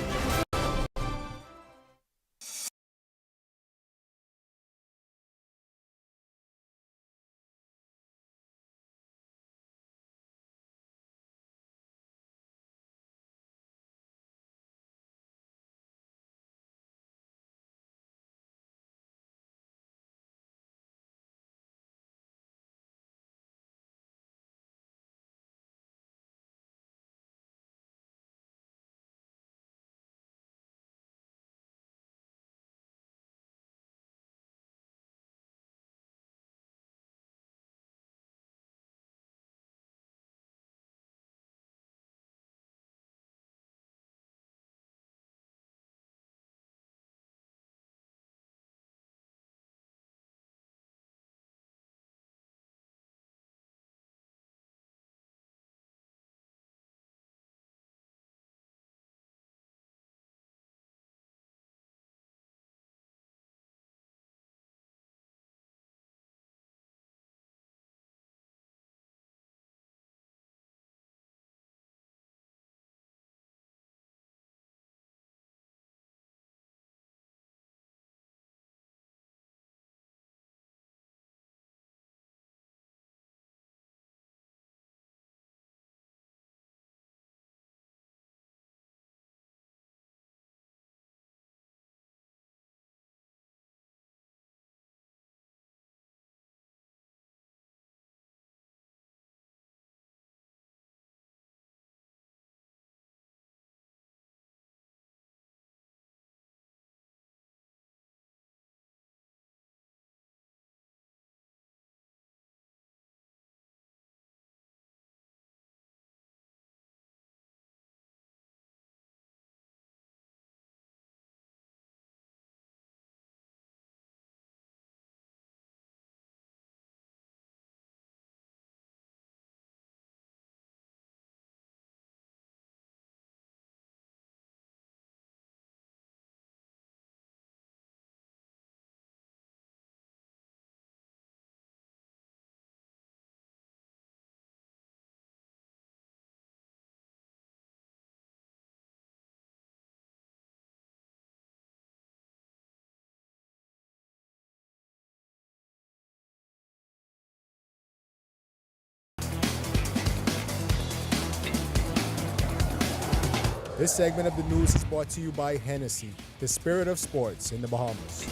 This segment of the news is brought to you by Hennessy, the spirit of sports in the Bahamas.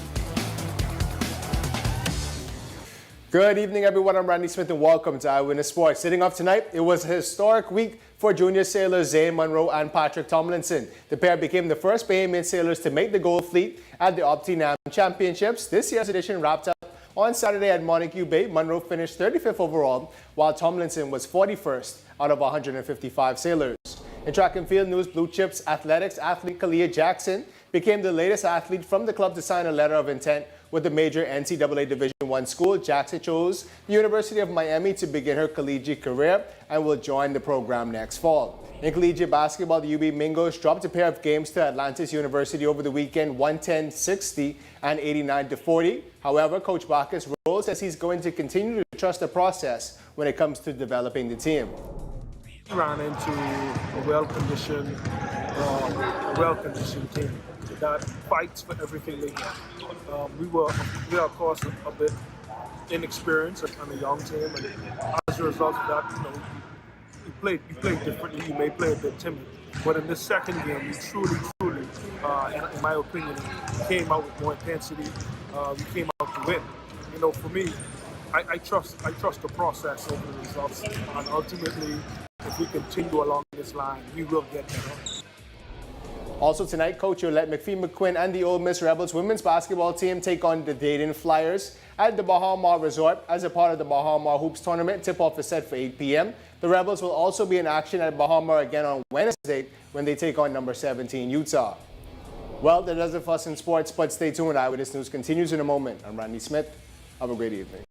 Good evening, everyone. I'm Randy Smith, and welcome to Eyewitness Sports. Sitting up tonight, it was a historic week for junior sailors Zane Monroe and Patrick Tomlinson. The pair became the first Bahamian sailors to make the Gold Fleet at the Opti-NAM Championships. This year's edition wrapped up on Saturday at Montague Bay. Monroe finished 35th overall, while Tomlinson was 41st out of 155 sailors. In track and field news, Blue Chips Athletics athlete Kalia Jackson became the latest athlete from the club to sign a letter of intent with the major NCAA Division I school. Jackson chose the University of Miami to begin her collegiate career and will join the program next fall. In collegiate basketball, the UB Mingos dropped a pair of games to Atlantis University over the weekend, 110-60 and 89-40. However, Coach Bacchus Rose says he's going to continue to trust the process when it comes to developing the team. We ran into a well-conditioned team that fights for everything they get. We are of course a bit inexperienced on a young team, and as a result of that, you played differently. You may play a bit timid, but in this second game, we truly, in my opinion, came out with more intensity. We came out to win. For me, I trust the process over the results, and ultimately, if we continue along this line, we will get better. Also tonight, Coach Yolette McPhee-McQuinn and the Ole Miss Rebels women's basketball team take on the Dayton Flyers at the Bahamas Resort as a part of the Bahamas Hoops Tournament. Tip-off is set for 8 p.m. The Rebels will also be in action at Bahamas again on Wednesday when they take on number 17 Utah. Well, that does it for us in sports, but stay tuned. Eyewitness News continues in a moment. I'm Randy Smith. Have a great evening.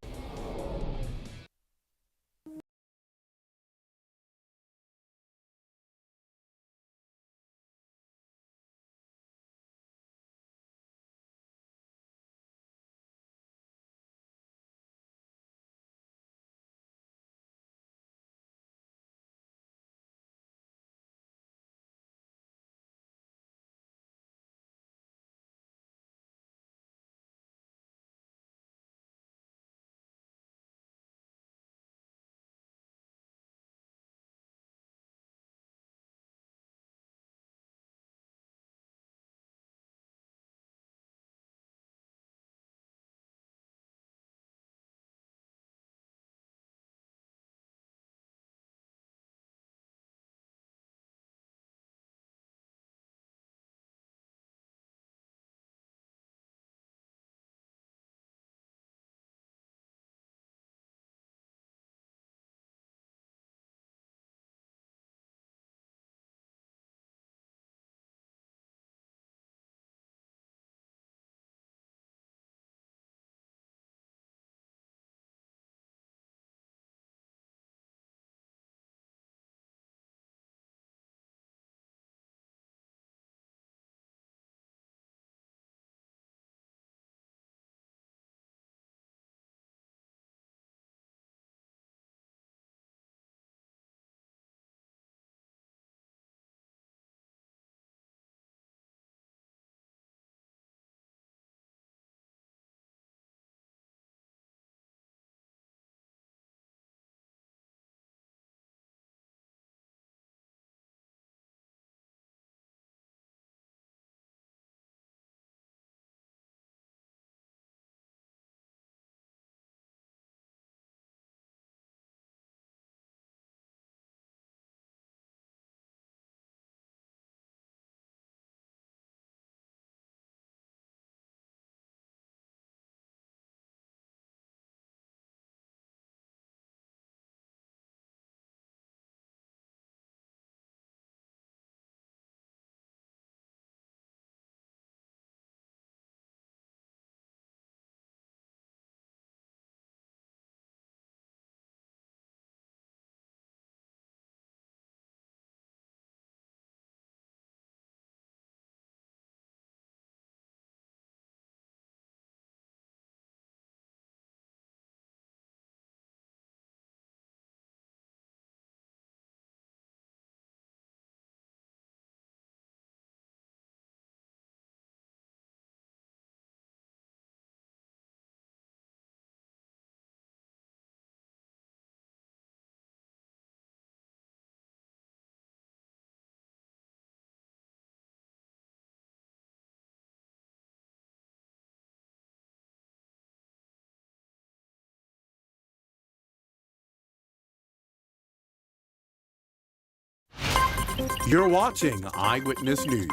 You're watching Eyewitness News.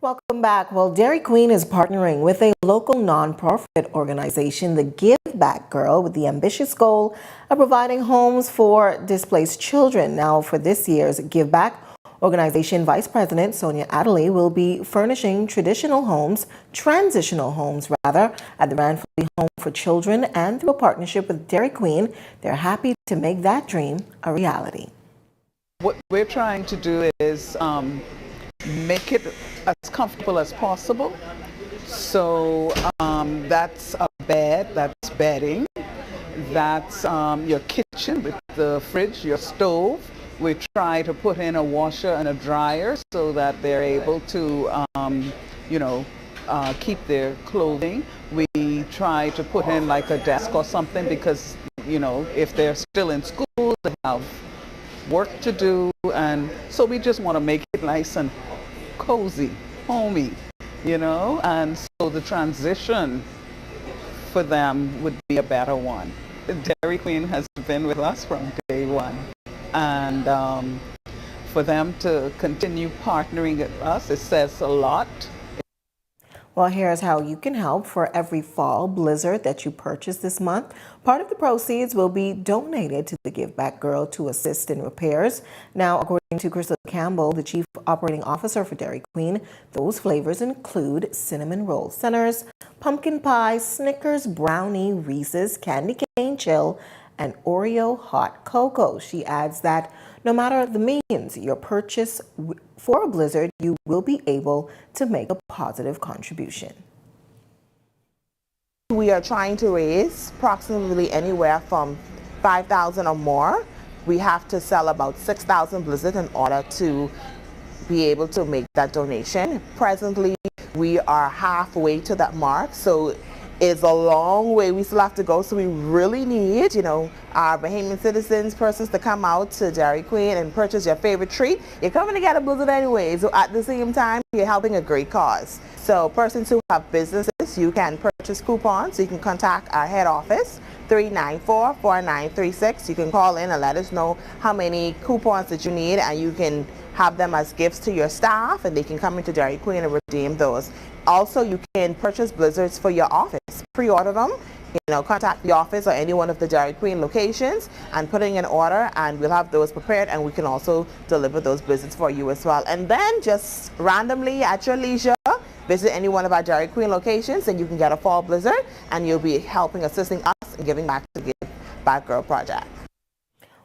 Welcome back. Well, Dairy Queen is partnering with a local nonprofit organization, the Give Back Girl, with the ambitious goal of providing homes for displaced children. Now, for this year's Give Back organization, Vice President Sonia Adderley will be furnishing transitional homes, at the Ranfully Home for Children, and through a partnership with Dairy Queen, they're happy to make that dream a reality. What we're trying to do is make it as comfortable as possible. So that's a bed, that's bedding, that's your kitchen with the fridge, your stove. We try to put in a washer and a dryer so that they're able to, keep their clothing. We try to put in like a desk or something because, if they're still in school, they have work to do, and so we just want to make it nice and cozy, homey, and so the transition for them would be a better one. Dairy Queen has been with us from day one, and for them to continue partnering with us, it says a lot. Well, here's how you can help. For every fall blizzard that you purchase this month, part of the proceeds will be donated to the Give Back Girl to assist in repairs. Now, according to Crystal Campbell, the Chief Operating Officer for Dairy Queen, those flavors include cinnamon roll centers, pumpkin pie, Snickers, brownie, Reese's, candy cane chill, and Oreo hot cocoa. She adds that no matter the means your purchase for a blizzard, you will be able to make a positive contribution. We are trying to raise approximately anywhere from $5,000 or more. We have to sell about 6,000 blizzards in order to be able to make that donation. Presently, we are halfway to that mark, so it's a long way we still have to go, so we really need, our Bahamian citizens, persons to come out to Dairy Queen and purchase your favorite treat. You're coming to get a blizzard anyway, so at the same time, you're helping a great cause. So persons who have businesses, you can purchase coupons. You can contact our head office, 394-4936. You can call in and let us know how many coupons that you need, and you can have them as gifts to your staff, and they can come into Dairy Queen and redeem those. Also, you can purchase blizzards for your office. Pre-order them, contact the office or any one of the Dairy Queen locations and put in an order, and we'll have those prepared, and we can also deliver those blizzards for you as well. And then just randomly at your leisure, visit any one of our Dairy Queen locations and you can get a fall blizzard, and you'll be assisting us in giving back to the Give Back Girl project.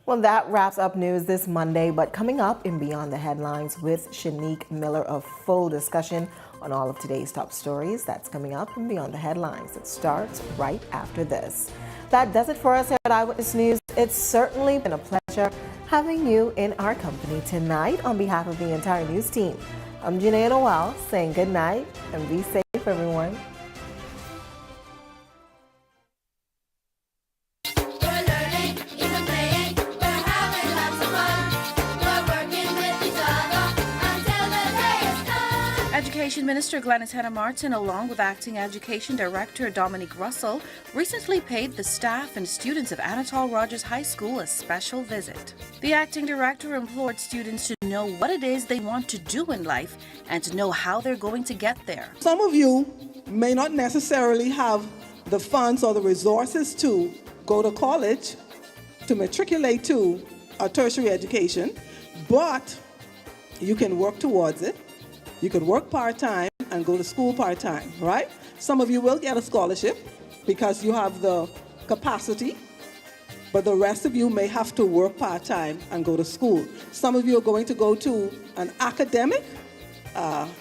Well, that wraps up news this Monday, but coming up in Beyond the Headlines with Shanique Miller, a full discussion on all of today's top stories. That's coming up in Beyond the Headlines. It starts right after this. That does it for us here at Eyewitness News. It's certainly been a pleasure having you in our company tonight. On behalf of the entire news team, I'm Janae Noel saying good night and be safe, everyone. Education Minister Glenys Henna-Martin, along with Acting Education Director Dominique Russell, recently paid the staff and students of Anatole Rogers High School a special visit. The Acting Director implored students to know what it is they want to do in life and to know how they're going to get there. Some of you may not necessarily have the funds or the resources to go to college, to matriculate to a tertiary education, but you can work towards it. You could work part-time and go to school part-time, right? Some of you will get a scholarship because you have the capacity, but the rest of you may have to work part-time and go to school. Some of you are going to go to an academic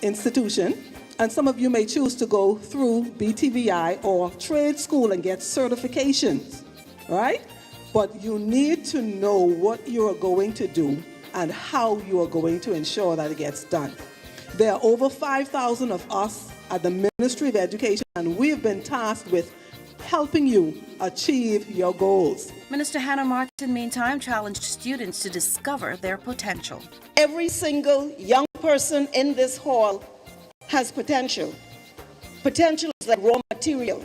institution, and some of you may choose to go through BTVI or trade school and get certifications, right? But you need to know what you are going to do and how you are going to ensure that it gets done. There are over 5,000 of us at the Ministry of Education, and we've been tasked with helping you achieve your goals. Minister Henna-Martin, meantime, challenged students to discover their potential. Every single young person in this hall has potential. Potential is like raw material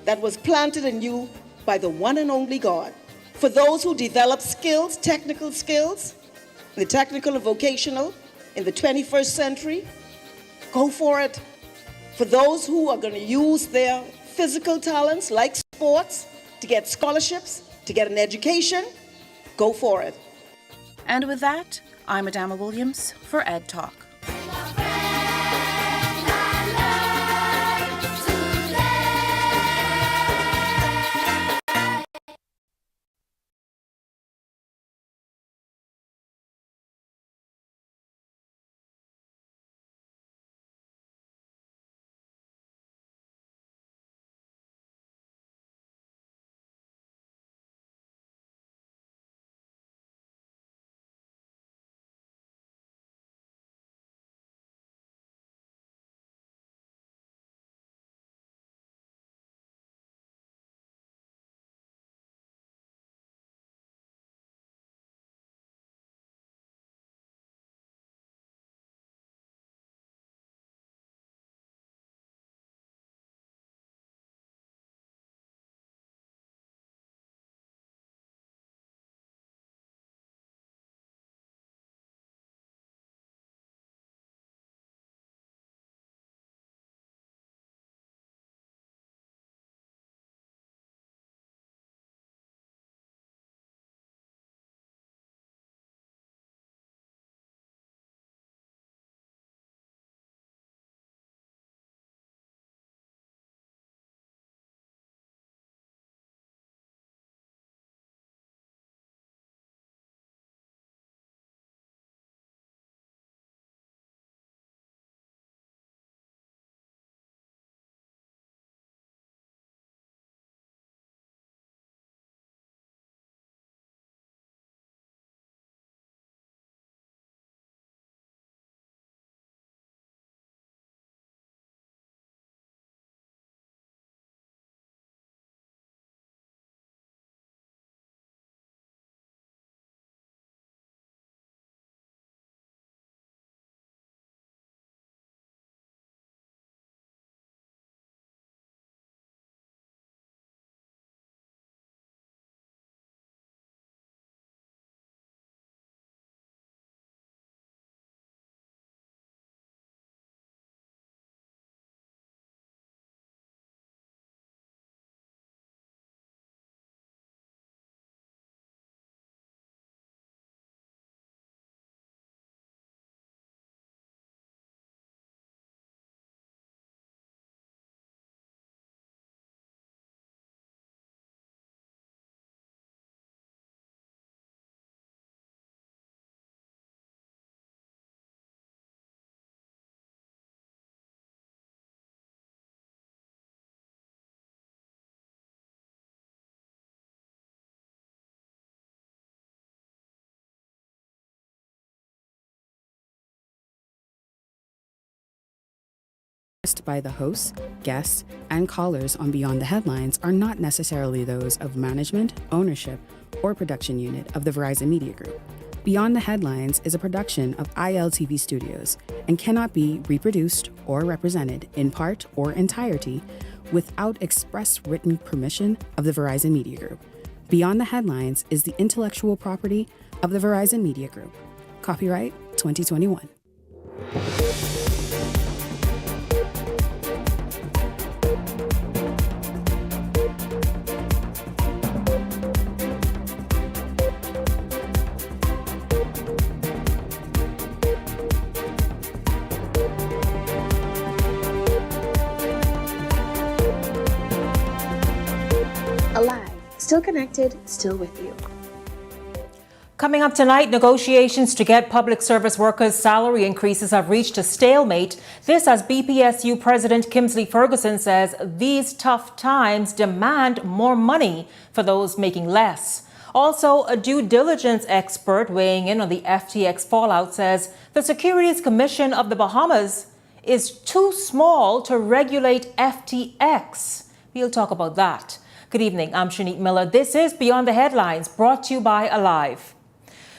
that was planted in you by the one and only God. For those who develop skills, technical skills, the technical and vocational in the 21st century, go for it. For those who are going to use their physical talents like sports to get scholarships, to get an education, go for it. And with that, I'm Adama Williams for Ed Talk. By the hosts, guests, and callers on Beyond the Headlines are not necessarily those of management, ownership, or production unit of the Verizon Media Group. Beyond the Headlines is a production of ILTV Studios and cannot be reproduced or represented in part or entirety without express written permission of the Verizon Media Group. Beyond the Headlines is the intellectual property of the Verizon Media Group. Copyright 2021. Alive, still connected, still with you. Coming up tonight, negotiations to get public service workers' salary increases have reached a stalemate. This as BPSU President Kimsley Ferguson says these tough times demand more money for those making less. Also, a due diligence expert weighing in on the FTX fallout says the Securities Commission of the Bahamas is too small to regulate FTX. We'll talk about that. Good evening, I'm Shanique Miller. This is Beyond the Headlines, brought to you by Alive.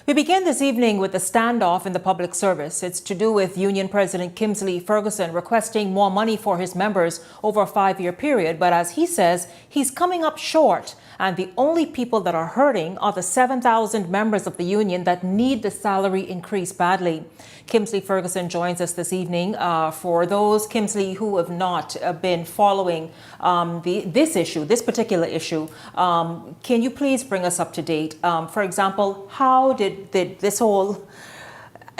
We begin this evening with a standoff in the public service. It's to do with Union President Kimsley Ferguson requesting more money for his members over a 5-year period. But as he says, he's coming up short And the only people that are hurting are the 7,000 members of the union that need the salary increase badly. Kimsley Ferguson joins us this evening. For those, Kimsley, who have not been following this particular issue, can you please bring us up to date? For example, how did this whole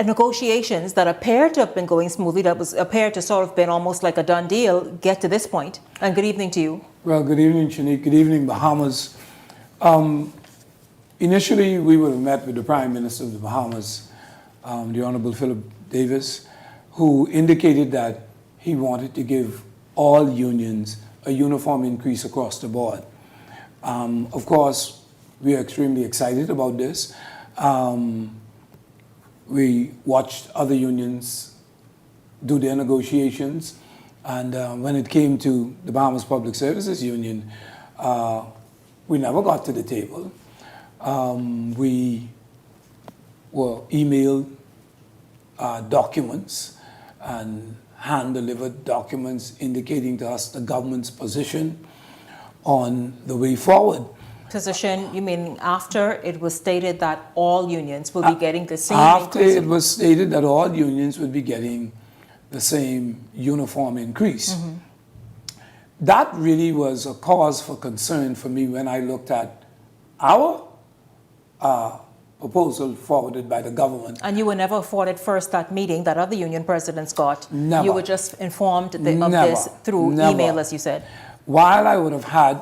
negotiations that appear to have been going smoothly, appeared to sort of been almost like a done deal, get to this point? And good evening to you. Well, good evening, Shanique. Good evening, Bahamas. Initially, we would have met with the Prime Minister of the Bahamas, the Honorable Philip Davis, who indicated that he wanted to give all unions a uniform increase across the board. Of course, we are extremely excited about this. We watched other unions do their negotiations, and when it came to the Bahamas Public Services Union, we never got to the table. We were emailed documents and hand-delivered documents indicating to us the government's position on the way forward. Position, you mean after it was stated that all unions will be getting the same After increase? it was stated that all unions would be getting the same uniform increase. Mm-hmm. That really was a cause for concern for me when I looked at our proposal forwarded by the government. And you were never afforded first that meeting that other union presidents got? Never. You were just informed of this through email, as you said? While I would have had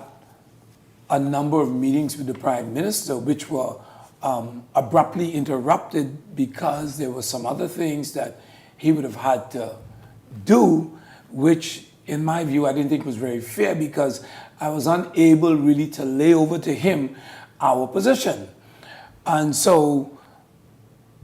a number of meetings with the Prime Minister, which were abruptly interrupted because there were some other things that he would have had to do, which in my view, I didn't think was very fair because I was unable really to lay over to him our position. And so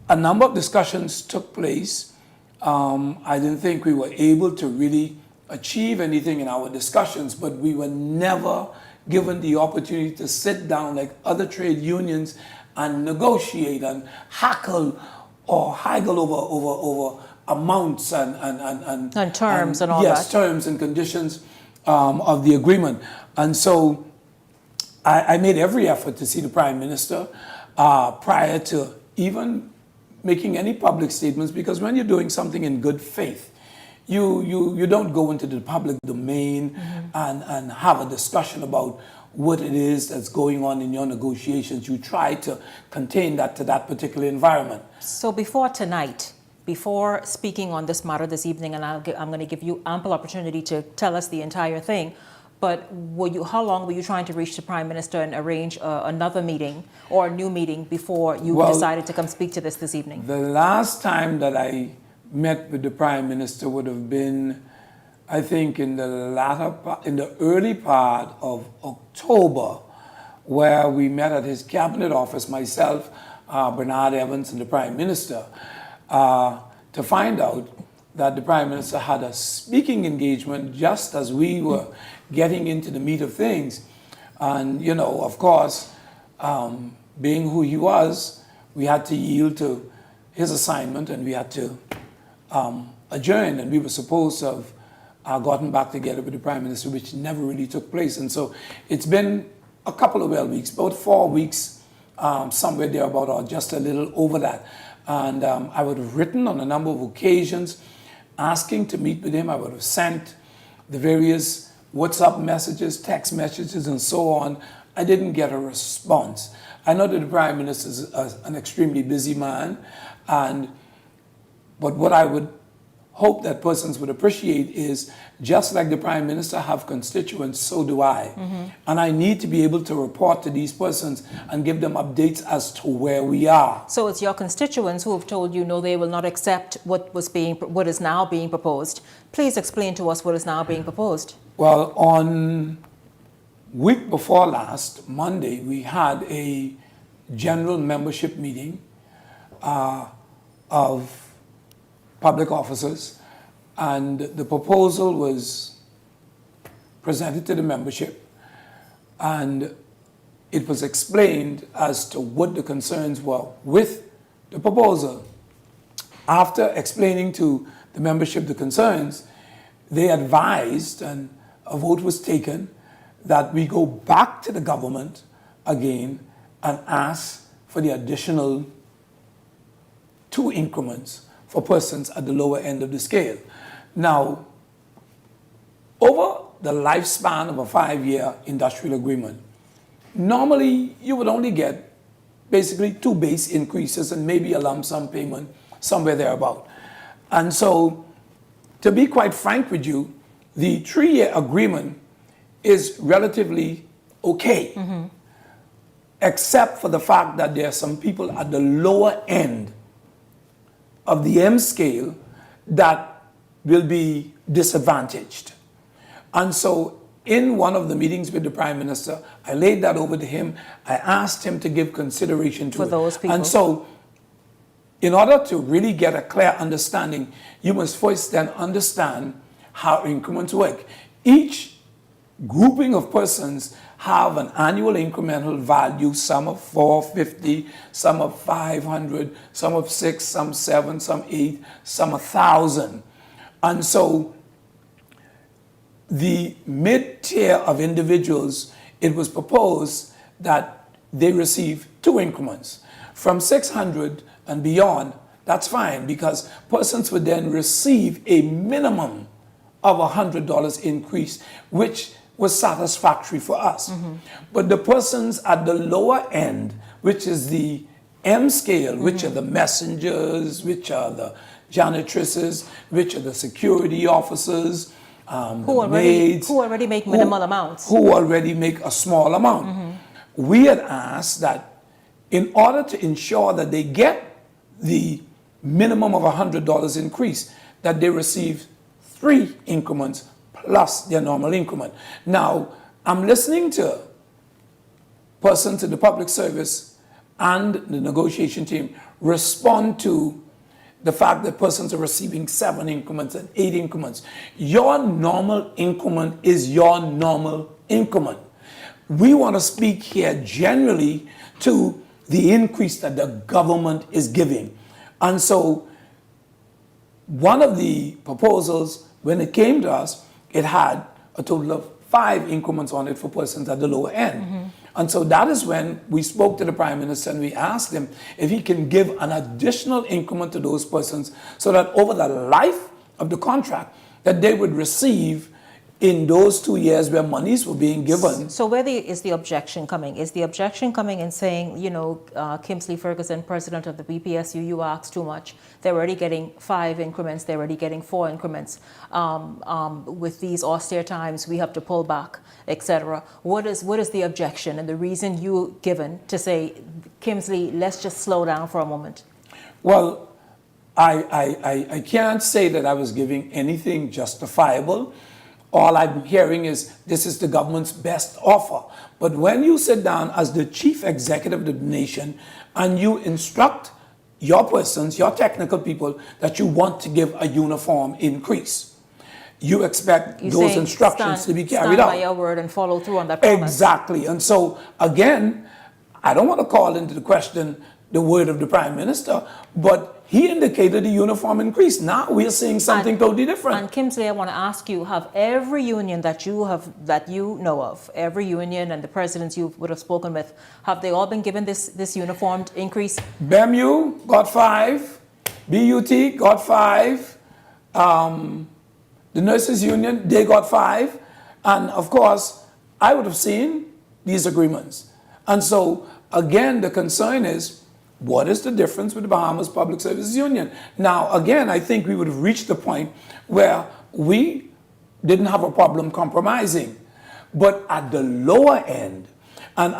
a number of discussions took place. I didn't think we were able to really achieve anything in our discussions, but we were never given the opportunity to sit down like other trade unions and negotiate and hackle or haggle over amounts and terms and all yes, that. terms and conditions of the agreement. And so I made every effort to see the Prime Minister prior to even making any public statements, because when you're doing something in good faith, you don't go into the public domain and have a discussion about what it is that's going on in your negotiations. You try to contain that to that particular environment. So before tonight, before speaking on this matter this evening, and I'm going to give you ample opportunity to tell us the entire thing, but how long were you trying to reach the Prime Minister and arrange another meeting or a new meeting before you decided to come speak to this evening? The last time that I met with the Prime Minister would have been, I think, in the early part of October, where we met at his cabinet office, myself, Bernard Evans, and the Prime Minister, to find out that the Prime Minister had a speaking engagement just as we were getting into the meat of things. And, you know, of course, being who he was, we had to yield to his assignment and we had to adjourn, and we were supposed to have gotten back together with the Prime Minister, which never really took place. And so it's been a couple of weeks, about 4 weeks, somewhere there about, or just a little over that. And I would have written on a number of occasions asking to meet with him. I would have sent the various WhatsApp messages, text messages, and so on. I didn't get a response. I know that the Prime Minister is an extremely busy man, but what I would hope that persons would appreciate is, just like the Prime Minister have constituents, so do I. And I need to be able to report to these persons and give them updates as to where we are. So it's your constituents who have told you no, they will not accept what is now being proposed. Please explain to us what is now being proposed. Well, on week before last, Monday, we had a general membership meeting of public officers, and the proposal was presented to the membership, and it was explained as to what the concerns were with the proposal. After explaining to the membership the concerns, they advised, and a vote was taken, that we go back to the government again and ask for the additional 2 increments for persons at the lower end of the scale. Now, over the lifespan of a 5-year industrial agreement, normally you would only get basically 2 base increases and maybe a lump sum payment somewhere thereabout. And so, to be quite frank with you, the 3-year agreement is relatively okay, except for the fact that there are some people at the lower end of the M scale that will be disadvantaged. And so in one of the meetings with the Prime Minister, I laid that over to him. I asked him to give consideration to For those people. And so in order to really get a clear understanding, you must first then understand how increments work. Each grouping of persons have an annual incremental value, some of 450, some of 500, some of 6, some 7, some 8, some 1,000. And so the mid-tier of individuals, it was proposed that they receive 2 increments. From 600 and beyond, that's fine, because persons would then receive a minimum of $100 increase, which was satisfactory for us. But the persons at the lower end, which is the M scale, which are the messengers, which are the janitresses, which are the security officers, who already make minimal amounts. Who already make a small amount. We had asked that in order to ensure that they get the minimum of $100 increase, that they receive 3 increments plus their normal increment. Now, I'm listening to persons in the public service and the negotiation team respond to the fact that persons are receiving 7 increments and 8 increments. Your normal increment is your normal increment. We want to speak here generally to the increase that the government is giving. And so one of the proposals, when it came to us, it had a total of 5 increments on it for persons at the lower end. And so that is when we spoke to the Prime Minister and we asked him if he can give an additional increment to those persons so that over the life of the contract that they would receive in those 2 years where monies were being given. So where is the objection coming? Is the objection coming in saying, you know, Kingsley Ferguson, president of the BPSU, you asked too much. They're already getting 5 increments. They're already getting 4 increments. With these austere times, we have to pull back, etc. What is the objection and the reason you given to say, Kingsley, let's just slow down for a moment? Well, I can't say that I was giving anything justifiable. All I'm hearing is this is the government's best offer. But when you sit down as the chief executive of the nation and you instruct your persons, your technical people, that you want to give a uniform increase, you expect those instructions to be carried out. Stand by your word and follow through on that promise. Exactly. And so, again, I don't want to call into the question the word of the Prime Minister, but he indicated a uniform increase. Now we are seeing something totally different. And Kingsley, I want to ask you, have every union that you know of, every union and the presidents you would have spoken with, have they all been given this uniformed increase? BEMU got 5, BUT got 5, the nurses union, they got 5, and of course, I would have seen these agreements. And so, again, the concern is, what is the difference with the Bahamas Public Services Union? Now, again, I think we would have reached the point where we didn't have a problem compromising. But at the lower end, and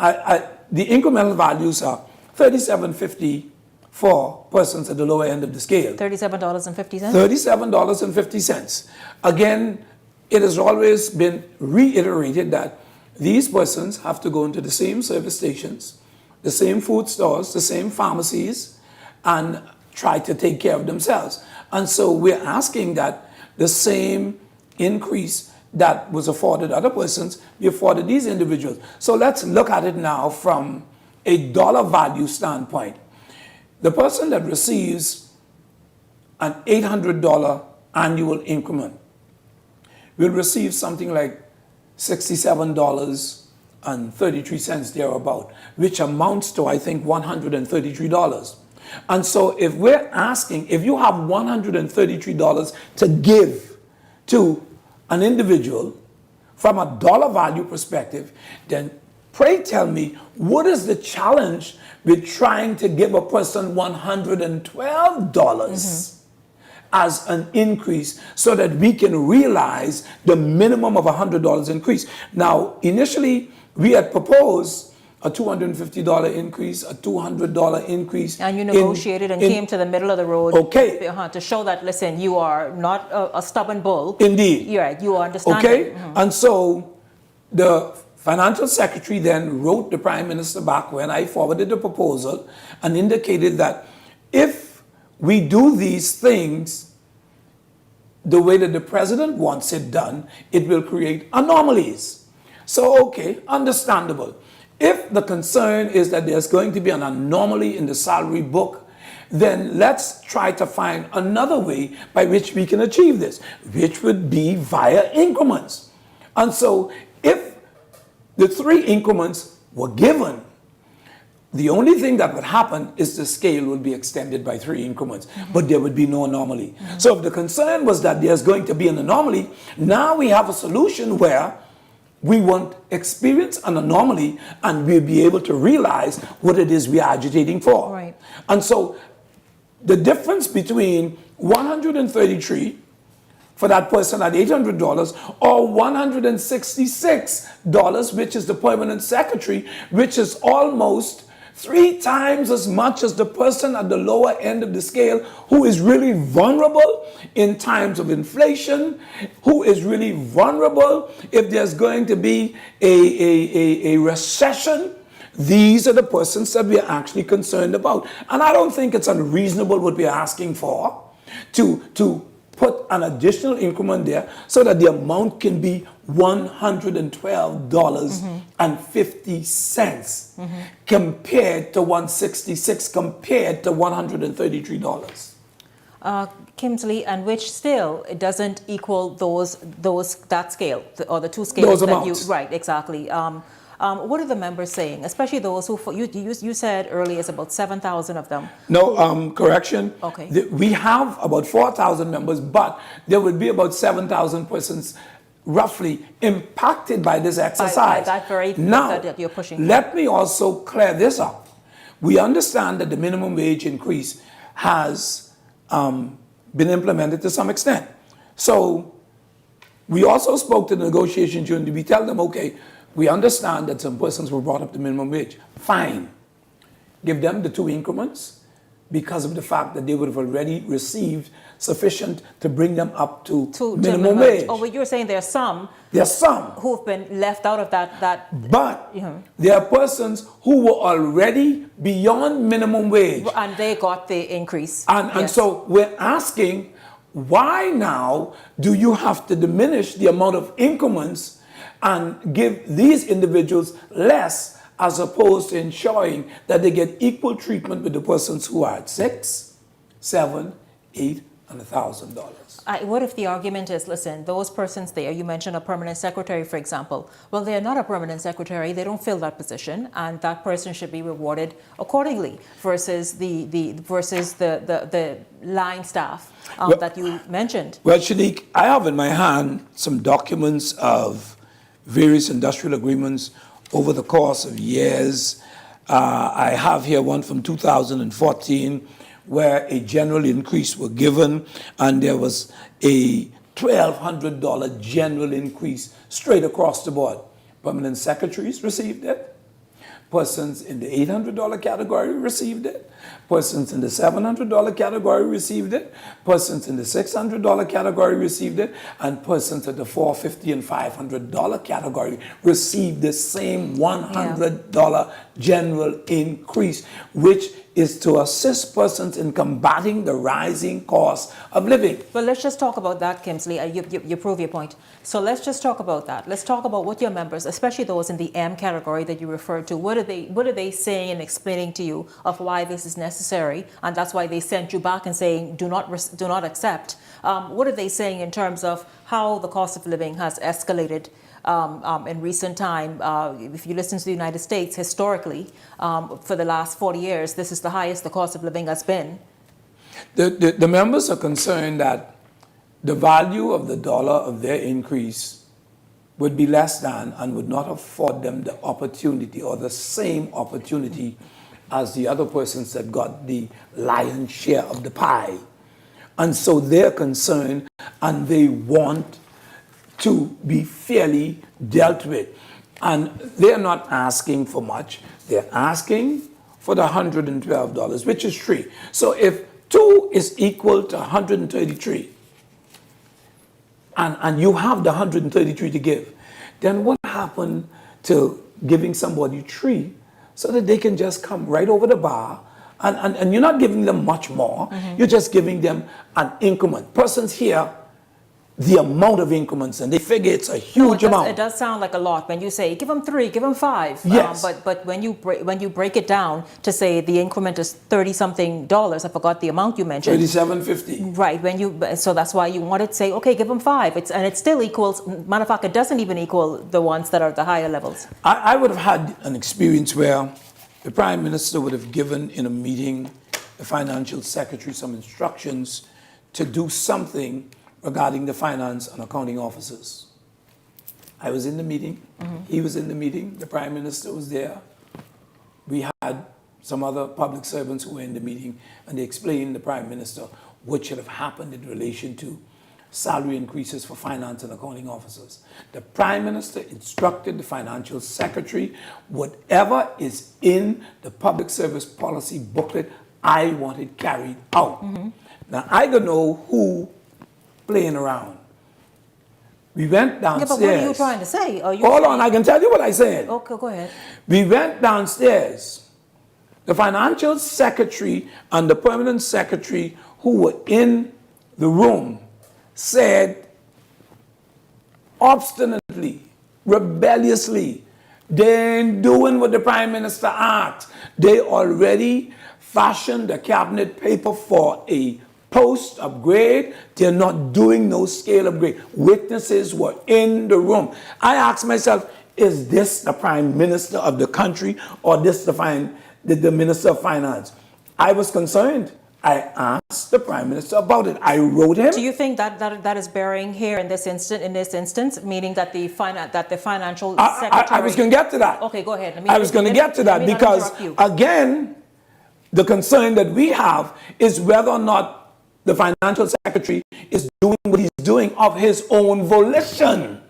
the incremental values are $37.50 for persons at the lower end of the scale. $37.50? $37.50. Again, it has always been reiterated that these persons have to go into the same service stations, the same food stores, the same pharmacies, and try to take care of themselves. And so we're asking that the same increase that was afforded other persons be afforded these individuals. So let's look at it now from a dollar value standpoint. The person that receives an $800 annual increment will receive something like $67 $1.33 thereabout, which amounts to, I think, $133. And so if we're asking, if you have $133 to give to an individual from a dollar value perspective, then pray tell me, what is the challenge with trying to give a person $112 as an increase so that we can realize the minimum of $100 increase? Now, initially, we had proposed a $250 increase, a $200 increase. And you negotiated and came to the middle of the road. Okay. To show that, listen, you are not a stubborn bull. Indeed. Yeah, you understand. Okay. And so the financial secretary then wrote the prime minister back when I forwarded the proposal and indicated that if we do these things the way that the president wants it done, it will create anomalies. So, okay, understandable. If the concern is that there's going to be an anomaly in the salary book, then let's try to find another way by which we can achieve this, which would be via increments. And so if the 3 increments were given, the only thing that would happen is the scale would be extended by 3 increments, but there would be no anomaly. So if the concern was that there's going to be an anomaly, now we have a solution where we won't experience an anomaly and we'll be able to realize what it is we are agitating for. Right. And so the difference between $133 for that person at $800 or $166, which is the permanent secretary, which is almost 3 times as much as the person at the lower end of the scale who is really vulnerable in times of inflation, who is really vulnerable if there's going to be a recession. These are the persons that we are actually concerned about. And I don't think it's unreasonable what we are asking for to put an additional increment there so that the amount can be $112.50 compared to $166, compared to $133. Kimsley, and which still it doesn't equal that scale or the 2 scales those that amounts. you right exactly. What are the members saying, especially those who you said earlier it's about 7,000 of them? No, correction. Okay. We have about 4,000 members, but there would be about 7,000 persons roughly impacted by this exercise. By that very now, that you're pushing. Let me also clear this up. We understand that the minimum wage increase has been implemented to some extent. So we also spoke to the negotiation unit. We tell them, okay, we understand that some persons were brought up to minimum wage. Fine. Give them the 2 increments because of the fact that they would have already received sufficient to bring them up to minimum wage. Oh, but you're saying there are some who've been left out of that. But there are persons who were already beyond minimum wage. And they got the increase. And so we're asking, why now do you have to diminish the amount of increments and give these individuals less as opposed to ensuring that they get equal treatment with the persons who are at $6, $7, $8, and $1,000. What if the argument is, listen, those persons there, you mentioned a permanent secretary, for example. Well, they're not a permanent secretary. They don't fill that position, and that person should be rewarded accordingly versus the line staff that you mentioned. Well, Shanique, I have in my hand some documents of various industrial agreements over the course of years. I have here one from 2014 where a general increase was given and there was a $1,200 general increase straight across the board. Permanent secretaries received it. Persons in the $800 category received it. Persons in the $700 category received it. Persons in the $600 category received it. And persons at the $450 and $500 category received the same $100 general increase, which is to assist persons in combating the rising cost of living. Well, let's just talk about that, Kimsley. You prove your point. So let's just talk about that. Let's talk about what your members, especially those in the M category that you referred to, what are they saying and explaining to you of why this is necessary, and that's why they sent you back and saying do not accept. What are they saying in terms of how the cost of living has escalated in recent time. If you listen to the United States, historically, for the last 40 years, this is the highest the cost of living has been. The members are concerned that the value of the dollar of their increase would be less than and would not afford them the opportunity or the same opportunity as the other persons that got the lion's share of the pie. And so they're concerned and they want to be fairly dealt with. And they're not asking for much. They're asking for the $112, which is 3. So if 2 is equal to 133, and you have the 133 to give, then what happened to giving somebody 3 so that they can just come right over the bar and you're not giving them much more, you're just giving them an increment. Persons here, the amount of increments, and they figure it's a huge amount. It does sound like a lot when you say give them 3, give them 5. Yes. But when you break it down to say the increment is $30-something, I forgot the amount you mentioned. $37.50. Right. So that's why you wanted to say, okay, give them 5. And it still equals. Matter of fact, it doesn't even equal the ones that are the higher levels. I would have had an experience where the Prime Minister would have given in a meeting the Financial Secretary some instructions to do something regarding the finance and accounting officers. I was in the meeting, he was in the meeting, the Prime Minister was there. We had some other public servants who were in the meeting, and they explained the Prime Minister what should have happened in relation to salary increases for finance and accounting officers. The Prime Minister instructed the Financial Secretary, whatever is in the Public Service Policy booklet, I want it carried out. Now, I don't know who playing around. We went downstairs. Yeah, but what are you trying to say? Hold on, I can tell you what I said. Okay, go ahead. We went downstairs. The Financial Secretary and the Permanent Secretary who were in the room said obstinately, rebelliously, they ain't doing what the Prime Minister asked. They already fashioned the cabinet paper for a post upgrade. They're not doing no scale upgrade. Witnesses were in the room. I asked myself, is this the Prime Minister of the country or this the Minister of Finance? I was concerned. I asked the Prime Minister about it. I wrote him. Do you think that is bearing here in this instance, meaning that the financial secretary? I was going to get to that. Okay, go ahead. I was going to get to that because again, the concern that we have is whether or not the Financial Secretary is doing what he's doing of his own volition.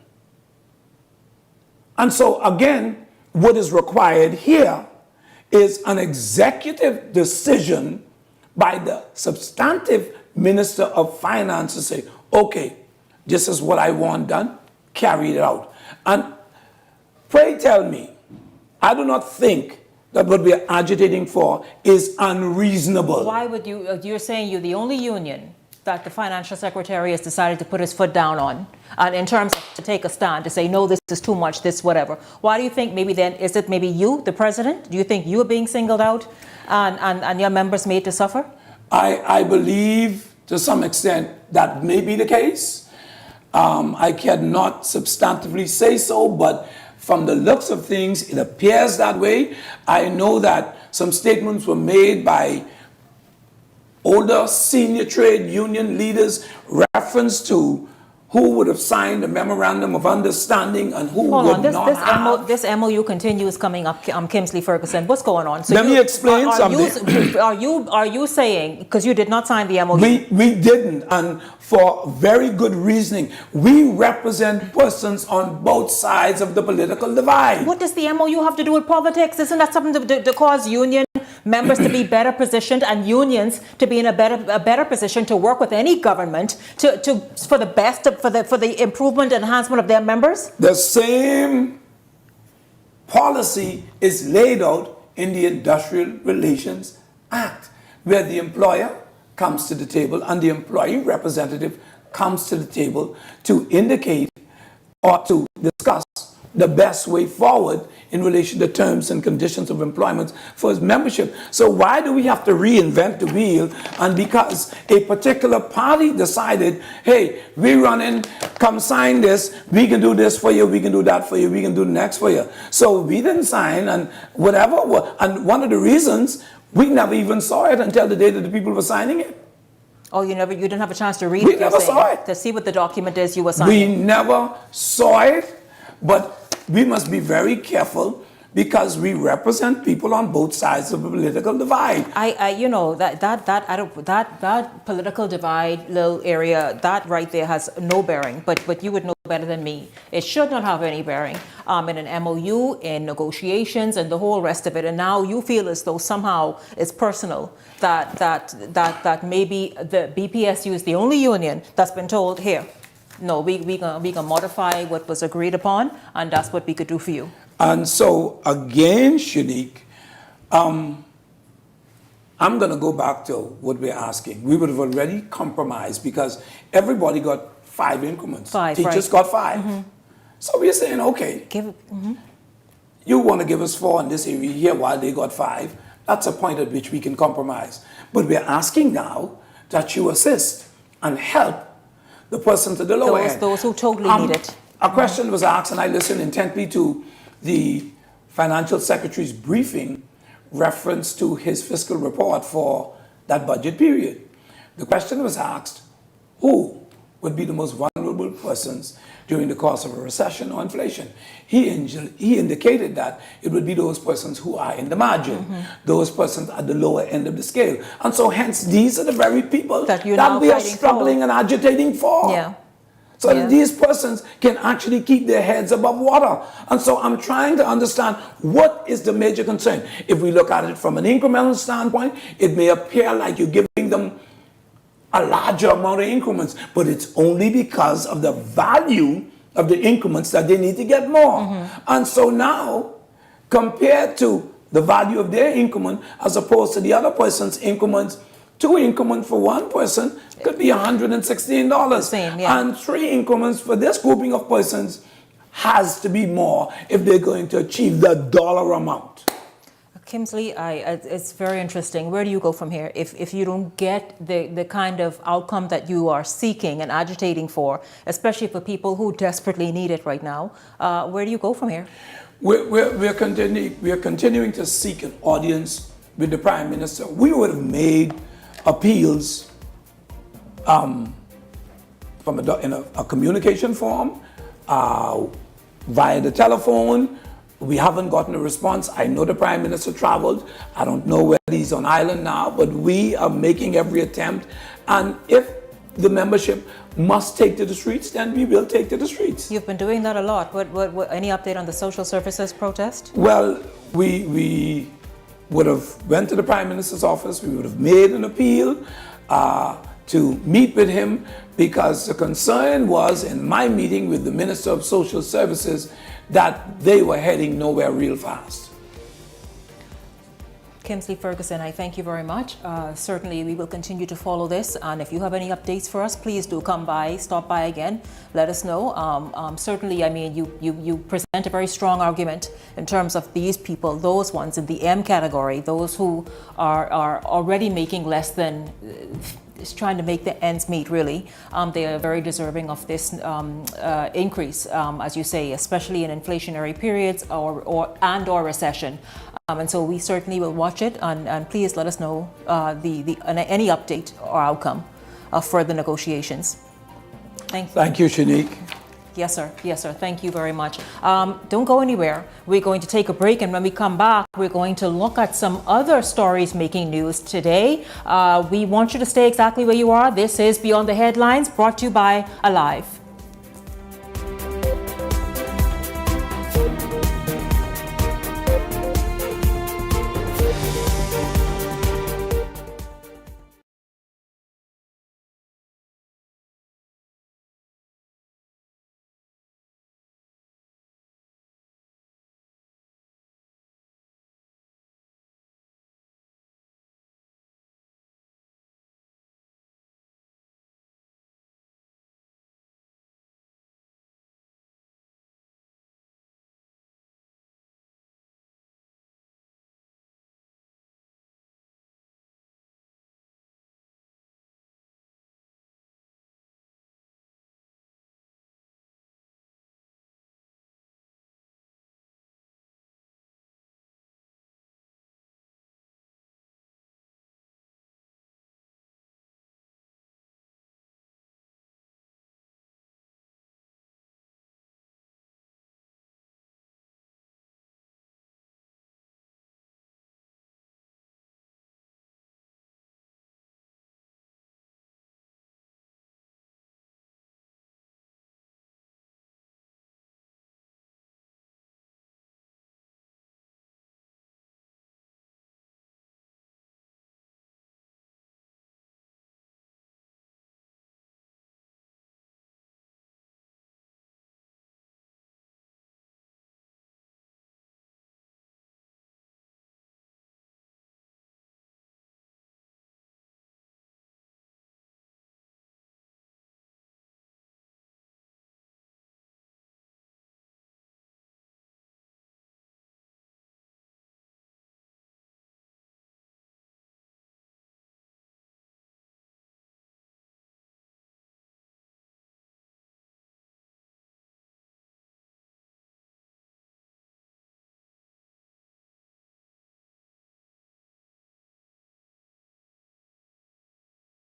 And so again, what is required here is an executive decision by the substantive Minister of Finance to say, okay, this is what I want done, carry it out. And pray tell me, I do not think that what we are agitating for is unreasonable. Why would you're saying you're the only union that the Financial Secretary has decided to put his foot down on, and in terms of to take a stand, to say, no, this is too much, this, whatever. Why do you think maybe then, is it maybe you, the President? Do you think you are being singled out and your members made to suffer? I believe to some extent that may be the case. I cannot substantively say so, but from the looks of things, it appears that way. I know that some statements were made by older senior trade union leaders reference to who would have signed a memorandum of understanding and who would not have. This MOU continues coming up, Kimsley Ferguson. What's going on? So Let me explain something. Are you saying, because you did not sign the MOU? We didn't, and for very good reasoning. We represent persons on both sides of the political divide. What does the MOU have to do with politics? Isn't that something to cause union members to be better positioned and unions to be in a better position to work with any government for the best for the improvement and enhancement of their members? The same policy is laid out in the Industrial Relations Act, where the employer comes to the table and the employee representative comes to the table to indicate or to discuss the best way forward in relation to terms and conditions of employment for his membership. So why do we have to reinvent the wheel? And because a particular party decided, hey, we're running, come sign this, we can do this for you, we can do that for you, we can do the next for you. So we didn't sign and whatever. And one of the reasons, we never even saw it until the day that the people were signing it. Oh, you didn't have a chance to read We it, never saw it. to see what the document is you were We signing. never saw it, but we must be very careful because we represent people on both sides of the political divide. That political divide little area, that right there has no bearing, but you would know better than me. It should not have any bearing in an MOU, in negotiations, and the whole rest of it. And now you feel as though somehow it's personal, that maybe the BPSU is the only union that's been told, here, no, we gonna modify what was agreed upon, and that's what we could do for you. And so, again, Shanique, I'm going to go back to what we're asking. We would have already compromised because everybody got 5 increments. Teachers got 5. Mm-hmm. So we're saying, okay, you want to give us 4 in this area here while they got 5. That's a point at which we can compromise. But we're asking now that you assist and help the person to the lower end. Those who totally need it. A question was asked, and I listened intently to the financial secretary's briefing reference to his fiscal report for that budget period. The question was asked, who would be the most vulnerable persons during the course of a recession or inflation? He indicated that it would be those persons who are in the margin, those persons at the lower end of the scale. And so hence, these are the very people that we are struggling and agitating for. Yeah. So that these persons can actually keep their heads above water. And so I'm trying to understand what is the major concern. If we look at it from an incremental standpoint, it may appear like you're giving them a larger amount of increments, but it's only because of the value of the increments that they need to get more. And so now, compared to the value of their increment as opposed to the other person's increments, 2 increments for one person could be $116. And 3 increments for this grouping of persons has to be more if they're going to achieve the dollar amount. Kimsley, it's very interesting. Where do you go from here? If you don't get the kind of outcome that you are seeking and agitating for, especially for people who desperately need it right now, where do you go from here? We're continuing to seek an audience with the Prime Minister. We would have made appeals from in a communication form, via the telephone. We haven't gotten a response. I know the Prime Minister traveled. I don't know whether he's on island now, but we are making every attempt. And if the membership must take to the streets, then we will take to the streets. You've been doing that a lot. What any update on the social services protest? Well, we would have went to the Prime Minister's office. We would have made an appeal to meet with him, because the concern was in my meeting with the Minister of Social Services that they were heading nowhere real fast. Kimsley Ferguson, I thank you very much. Certainly we will continue to follow this, and if you have any updates for us, please do come by, stop by again, let us know. Certainly, I mean, you present a very strong argument in terms of these people, those ones in the M category, those who are already making less than, is trying to make the ends meet, really. They are very deserving of this increase, as you say, especially in inflationary periods or recession. And so we certainly will watch it, and please let us know any update or outcome of further negotiations. Thank you. Thank you, Shanique. Yes, sir. Yes, sir. Thank you very much. Don't go anywhere. We're going to take a break, and when we come back, we're going to look at some other stories making news today. We want you to stay exactly where you are. This is Beyond the Headlines, brought to you by Alive.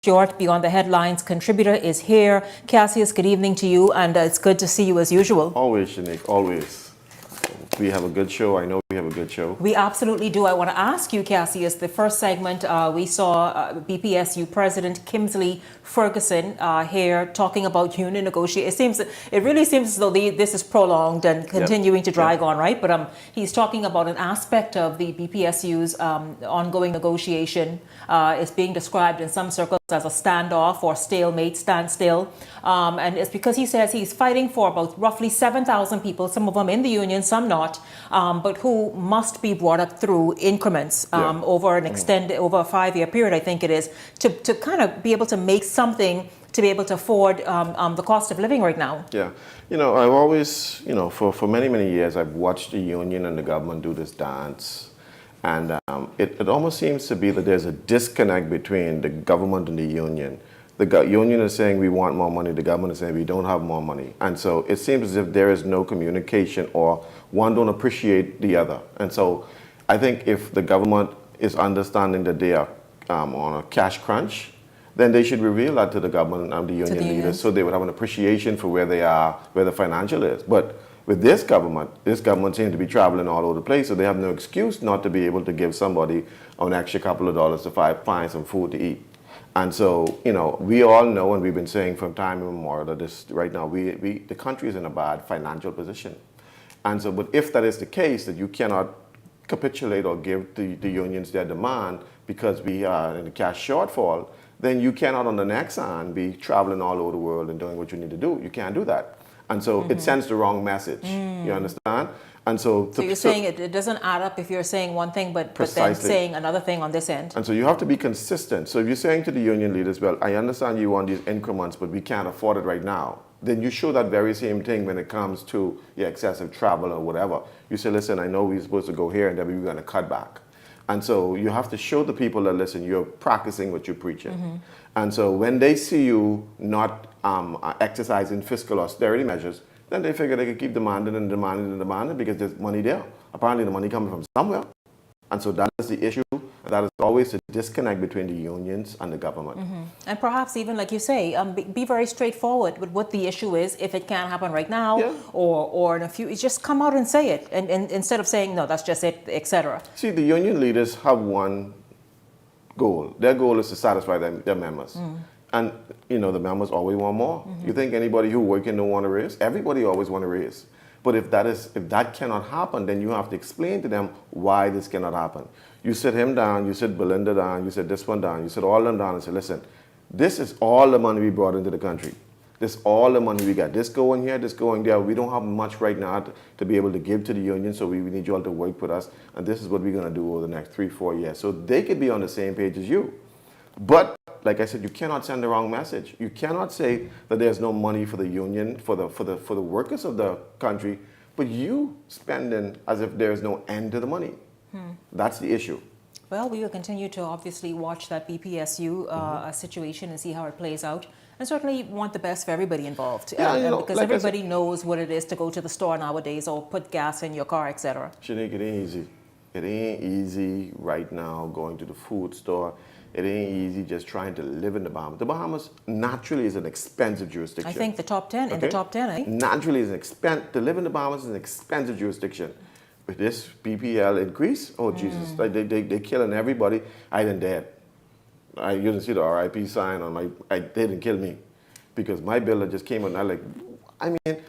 Short Beyond the Headlines contributor is here. Cassius, good evening to you, and it's good to see you as usual. Always, Shanique, always. We have a good show. I know we have a good show. We absolutely do. I want to ask you, Cassius, the first segment, we saw BPSU President Kimsley Ferguson here talking about union negotiations. It really seems as though this is prolonged and continuing to drag on, right? But he's talking about an aspect of the BPSU's ongoing negotiation. It's being described in some circles as a standoff or stalemate, standstill. And it's because he says he's fighting for about roughly 7,000 people, some of them in the union, some not, but who must be brought up through increments over an over a 5-year period, I think it is, to kind of be able to make something to be able to afford the cost of living right now. Yeah. I've always, for many, many years, I've watched the union and the government do this dance. And it almost seems to be that there's a disconnect between the government and the union. The union is saying we want more money, the government is saying we don't have more money. And so it seems as if there is no communication or one don't appreciate the other. And so I think if the government is understanding that they are on a cash crunch, then they should reveal that to the government and the union leaders so they would have an appreciation for where they are, where the financial is. But with this government seems to be traveling all over the place, so they have no excuse not to be able to give somebody an extra couple of dollars to find some food to eat. And so, we all know, and we've been saying from time immemorial, that this right now, the country is in a bad financial position. And so, but if that is the case, that you cannot capitulate or give the unions their demand because we are in a cash shortfall, then you cannot on the next hand be traveling all over the world and doing what you need to do. You can't do that. And so it sends the wrong message. You understand? And so you're saying it doesn't add up if you're saying one thing, but then saying another thing on this end. And so you have to be consistent. So if you're saying to the union leaders, well, I understand you want these increments, but we can't afford it right now, then you show that very same thing when it comes to your excessive travel or whatever. You say, listen, I know we're supposed to go here and then we're going to cut back. And so you have to show the people that, listen, you're practicing what you're preaching. And so when they see you not exercising fiscal austerity measures, then they figure they can keep demanding and demanding and demanding because there's money there. Apparently the money coming from somewhere. And so that is the issue. That is always a disconnect between the unions and the government. And perhaps even, like you say, be very straightforward with what the issue is. If it can't happen right now or in a few, just come out and say it. And instead of saying, no, that's just it, etc. See, the union leaders have one goal. Their goal is to satisfy their members. And, the members always want more. You think anybody who working don't want to raise? Everybody always want to raise. But if that cannot happen, then you have to explain to them why this cannot happen. You sit him down, you sit Belinda down, you sit this one down, you sit all of them down and say, listen, this is all the money we brought into the country. This is all the money we got. This going here, this going there. We don't have much right now to be able to give to the union, so we need you all to work with us. And this is what we're going to do over the next 3-4 years. So they could be on the same page as you. But like I said, you cannot send the wrong message. You cannot say that there's no money for the union, for the workers of the country, but you spending as if there's no end to the money. That's the issue. Well, we will continue to obviously watch that BPSU situation and see how it plays out. And certainly want the best for everybody involved. Because like everybody knows what it is to go to the store nowadays or put gas in your car, etc. Shanique, it ain't easy. It ain't easy right now going to the food store. It ain't easy just trying to live in the Bahamas. The Bahamas naturally is an expensive jurisdiction. I think the top 10, in the top 10, eh? Naturally is to live in the Bahamas is an expensive jurisdiction. With this BPL increase, oh Jesus, they killing everybody. I didn't dead. You didn't see the RIP sign on they didn't kill me. Because my bill that just came out,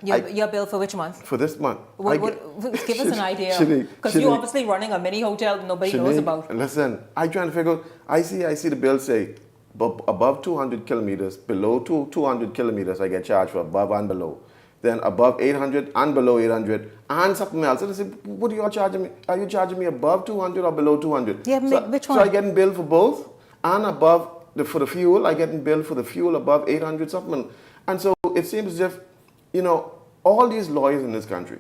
Your bill for which month? For this month. Give us an idea. Because you're obviously running a mini hotel nobody knows about. Listen, I'm trying to figure out, I see the bill say, above 200 kilometers, below 200 kilometers, I get charged for above and below. Then above 800 and below 800 and something else. And I said, what are you all charging me? Are you charging me above 200 or below 200? Yeah, which one? So I getting billed for both and above, for the fuel, I getting billed for the fuel above 800 something. And so it seems as if, all these lawyers in this country,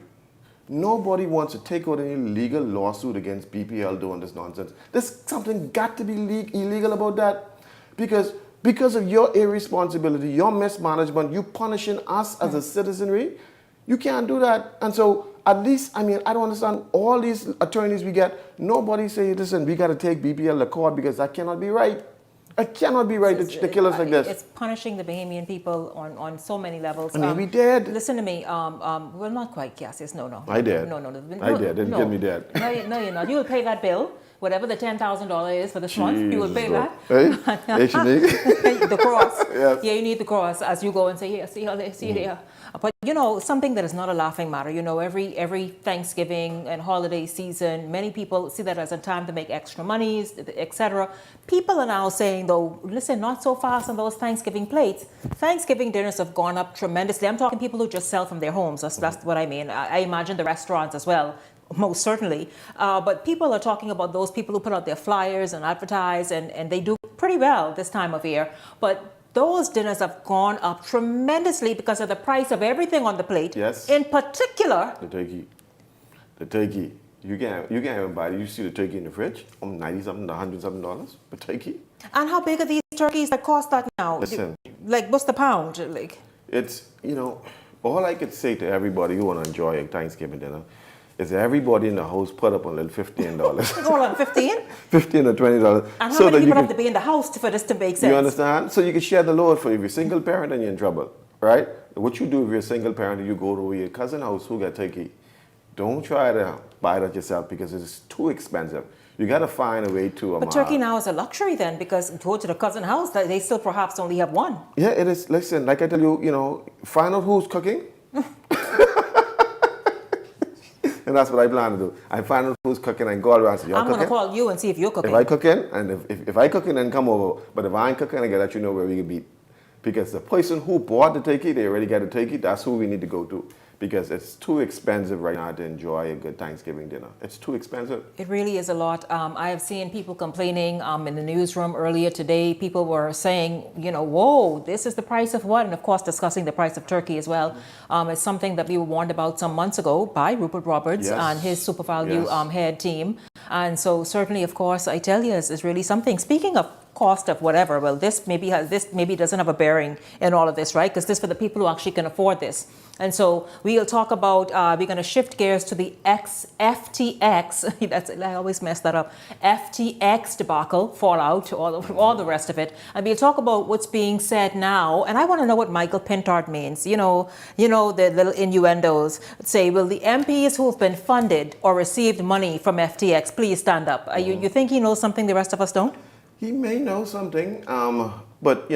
nobody wants to take out any legal lawsuit against BPL doing this nonsense. There's something got to be illegal about that. Because of your irresponsibility, your mismanagement, you punishing us as a citizenry, you can't do that. And so at least, I don't understand all these attorneys we get, nobody say, listen, we got to take BPL to court because that cannot be right. It cannot be right to kill us like this. It's punishing the Bahamian people on so many levels. I mean, we did. Listen to me. Well, not quite, Cassius. No. I did. No. I did. Didn't kill me dead. No, you're not. You will pay that bill. Whatever the $10,000 is for this month, you will pay that. Hey, The cross. Yes. Yeah, you need the cross as you go and say, here, see here. But you know, something that is not a laughing matter. You know, every Thanksgiving and holiday season, many people see that as a time to make extra monies, etc. People are now saying, though, listen, not so fast on those Thanksgiving plates. Thanksgiving dinners have gone up tremendously. I'm talking people who just sell from their homes. That's what I mean. I imagine the restaurants as well. Most certainly. But people are talking about those people who put out their flyers and advertise, and they do pretty well this time of year. But those dinners have gone up tremendously because of the price of everything on the plate. Yes. In particular, The turkey. You can't even buy it. You see the turkey in the fridge? $90-something to $100-something for turkey. and how big are these turkeys that cost that now? Listen. Like, what's the pound? Like, It's, all I could say to everybody who want to enjoy a Thanksgiving dinner is everybody in the house put up a little $15. hold on, 15? $15 or $20. And how so many that people you have to be in the house for this to make sense? You understand? So you can share the load. For if you're a single parent and you're in trouble, right? What you do if you're a single parent and you go to your cousin house who got turkey, don't try to buy that yourself because it's too expensive. You got to find a way to... But turkey now is a luxury then, because go to the cousin house, they still perhaps only have one. Yeah, it is. Listen, like I tell you, find out who's cooking. And that's what I plan to do. I find out who's cooking and go around and say, you're I'm cooking? going to call you and see if you're cooking. If I cooking, and if I cooking, then come over. But if I ain't cooking, I gotta let you know where we can be. Because the person who bought the turkey, they already got the turkey, that's who we need to go to. Because it's too expensive right now to enjoy a good Thanksgiving dinner. It's too expensive. It really is a lot. I have seen people complaining in the newsroom earlier today. People were saying, whoa, this is the price of what? And of course, discussing the price of turkey as well. It's something that we were warned about some months ago by Rupert Roberts and his Super Value head team. And so certainly, of course, I tell you, is really something. Speaking of cost of whatever, well, this maybe doesn't have a bearing in all of this, right? Because this is for the people who actually can afford this. And so we'll talk about, we're going to shift gears to the FTX, I always mess that up, FTX debacle, fallout, all the rest of it. And we'll talk about what's being said now. And I want to know what Michael Pintard means. The little innuendos say, will the MPs who have been funded or received money from FTX please stand up? You think he knows something the rest of us don't? He may know something, but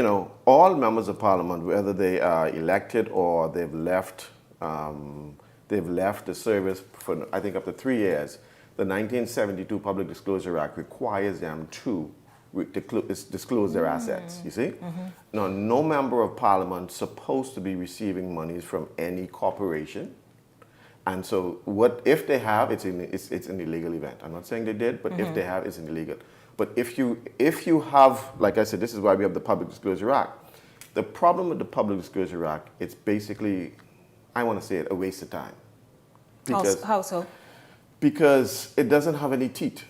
all members of Parliament, whether they are elected or they've left the service for I think up to 3 years, the 1972 Public Disclosure Act requires them to disclose their assets. You see, now no member of Parliament is supposed to be receiving monies from any corporation. And so, what if they have? It's an illegal event. I'm not saying they did, but if they have, it's illegal. But if you have, like I said, this is why we have the Public Disclosure Act. The problem with the Public Disclosure Act, it's basically, I want to say it, a waste of time. Because, how so? Because it doesn't have any teeth.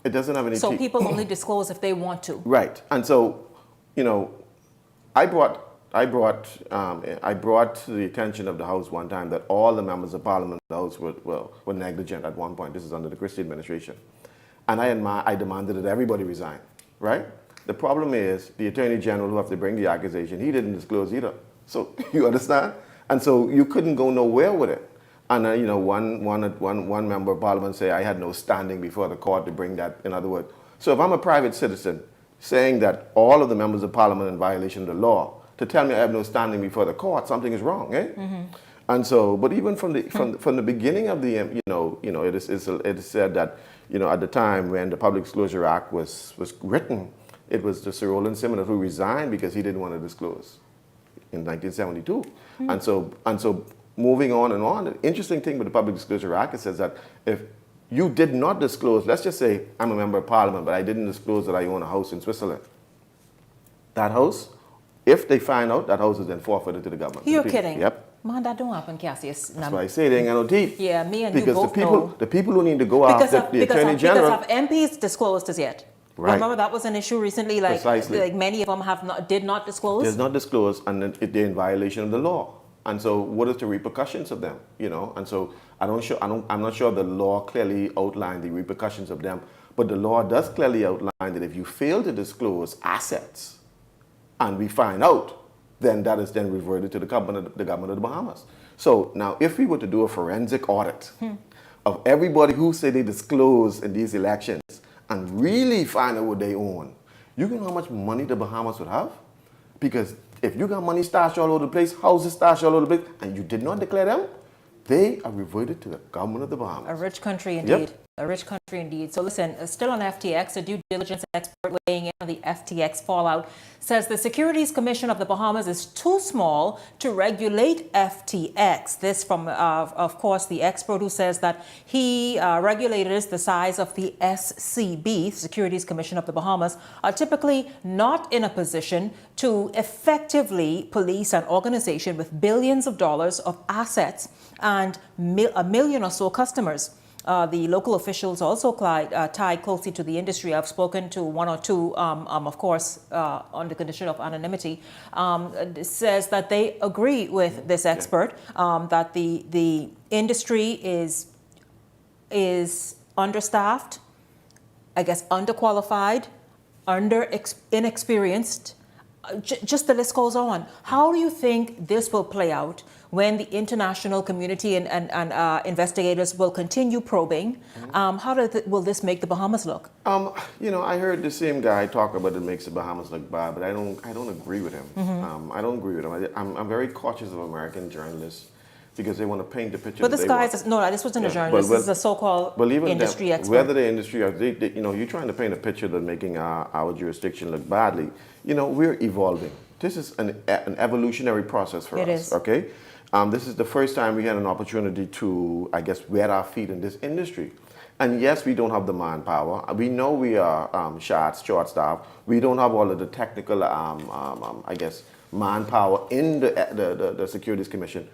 It doesn't have any teeth. So people only disclose if they want to. Right. And so, I brought to the attention of the House one time that all the members of Parliament in the House were negligent at one point. This is under the Christie administration. And I demanded that everybody resign, right? The problem is the Attorney General who have to bring the accusation, he didn't disclose either. So, you understand? And so you couldn't go nowhere with it. And one member of Parliament say, I had no standing before the court to bring that, in other words. So if I'm a private citizen saying that all of the members of Parliament are in violation of the law, to tell me I have no standing before the court, something is wrong, eh? And so, but even from the beginning of the, it is said that, at the time when the Public Disclosure Act was written, it was the Sir Roland Simonette who resigned because he didn't want to disclose in 1972. And so moving on and on, the interesting thing with the Public Disclosure Act, it says that if you did not disclose, let's just say I'm a member of Parliament, but I didn't disclose that I own a house in Switzerland. That house, if they find out, that house is then forfeited to the government. You're kidding. Yep. Man, that don't happen, Cassius. That's why I say they ain't got no teeth. Yeah, me and because you both know. The people who need to go after the Attorney General. Because have MPs disclosed as yet? Right. Remember that was an issue recently, like many of them did not disclose? Did not disclose, and then they're in violation of the law. And so what is the repercussions of them, And so I'm not sure the law clearly outlined the repercussions of them. But the law does clearly outline that if you fail to disclose assets and we find out, then that is then reverted to the government of the Bahamas. So now if we were to do a forensic audit of everybody who say they disclose in these elections and really find out what they own, you know how much money the Bahamas would have? Because if you got money stashed all over the place, houses stashed all over the place, and you did not declare them, they are reverted to the government of the Bahamas. A rich country indeed. Yep. A rich country indeed. So listen, still on FTX, a due diligence expert weighing in on the FTX fallout says the Securities Commission of the Bahamas is too small to regulate FTX. This from, of course, the expert who says that he regulators the size of the SCB, Securities Commission of the Bahamas, are typically not in a position to effectively police an organization with billions of dollars of assets and a million or so customers. The local officials also tied closely to the industry. I've spoken to one or two, of course, on the condition of anonymity, says that they agree with this expert, that the industry is understaffed, I guess underqualified, inexperienced. Just the list goes on. How do you think this will play out when the international community and investigators will continue probing? How will this make the Bahamas look? I heard the same guy talk about it makes the Bahamas look bad, but I don't agree with him. I don't agree with him. I'm very cautious of American journalists because they want to paint the picture. But this guy this wasn't a journalist. This is a so-called industry expert. Whether the industry, you're trying to paint a picture that's making our jurisdiction look badly. We're evolving. This is an evolutionary process for us. It is. Okay. This is the first time we had an opportunity to, I guess, wet our feet in this industry. And yes, we don't have the manpower. We know we are short-staffed. We don't have all of the technical, I guess, manpower in the Securities Commission.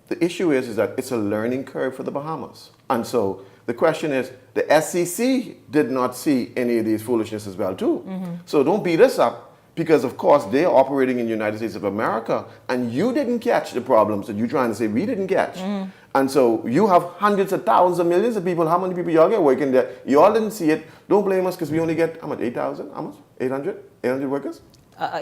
The issue is that it's a learning curve for the Bahamas. And so the question is, the SEC did not see any of these foolishness as well, too. So don't beat us up. Because, of course, they're operating in the United States of America, and you didn't catch the problems that you're trying to say we didn't catch. And so you have hundreds of thousands of millions of people. How many people y'all get working there? Y'all didn't see it. Don't blame us because we only get, how much, 8,000? How much? 800? 800 workers?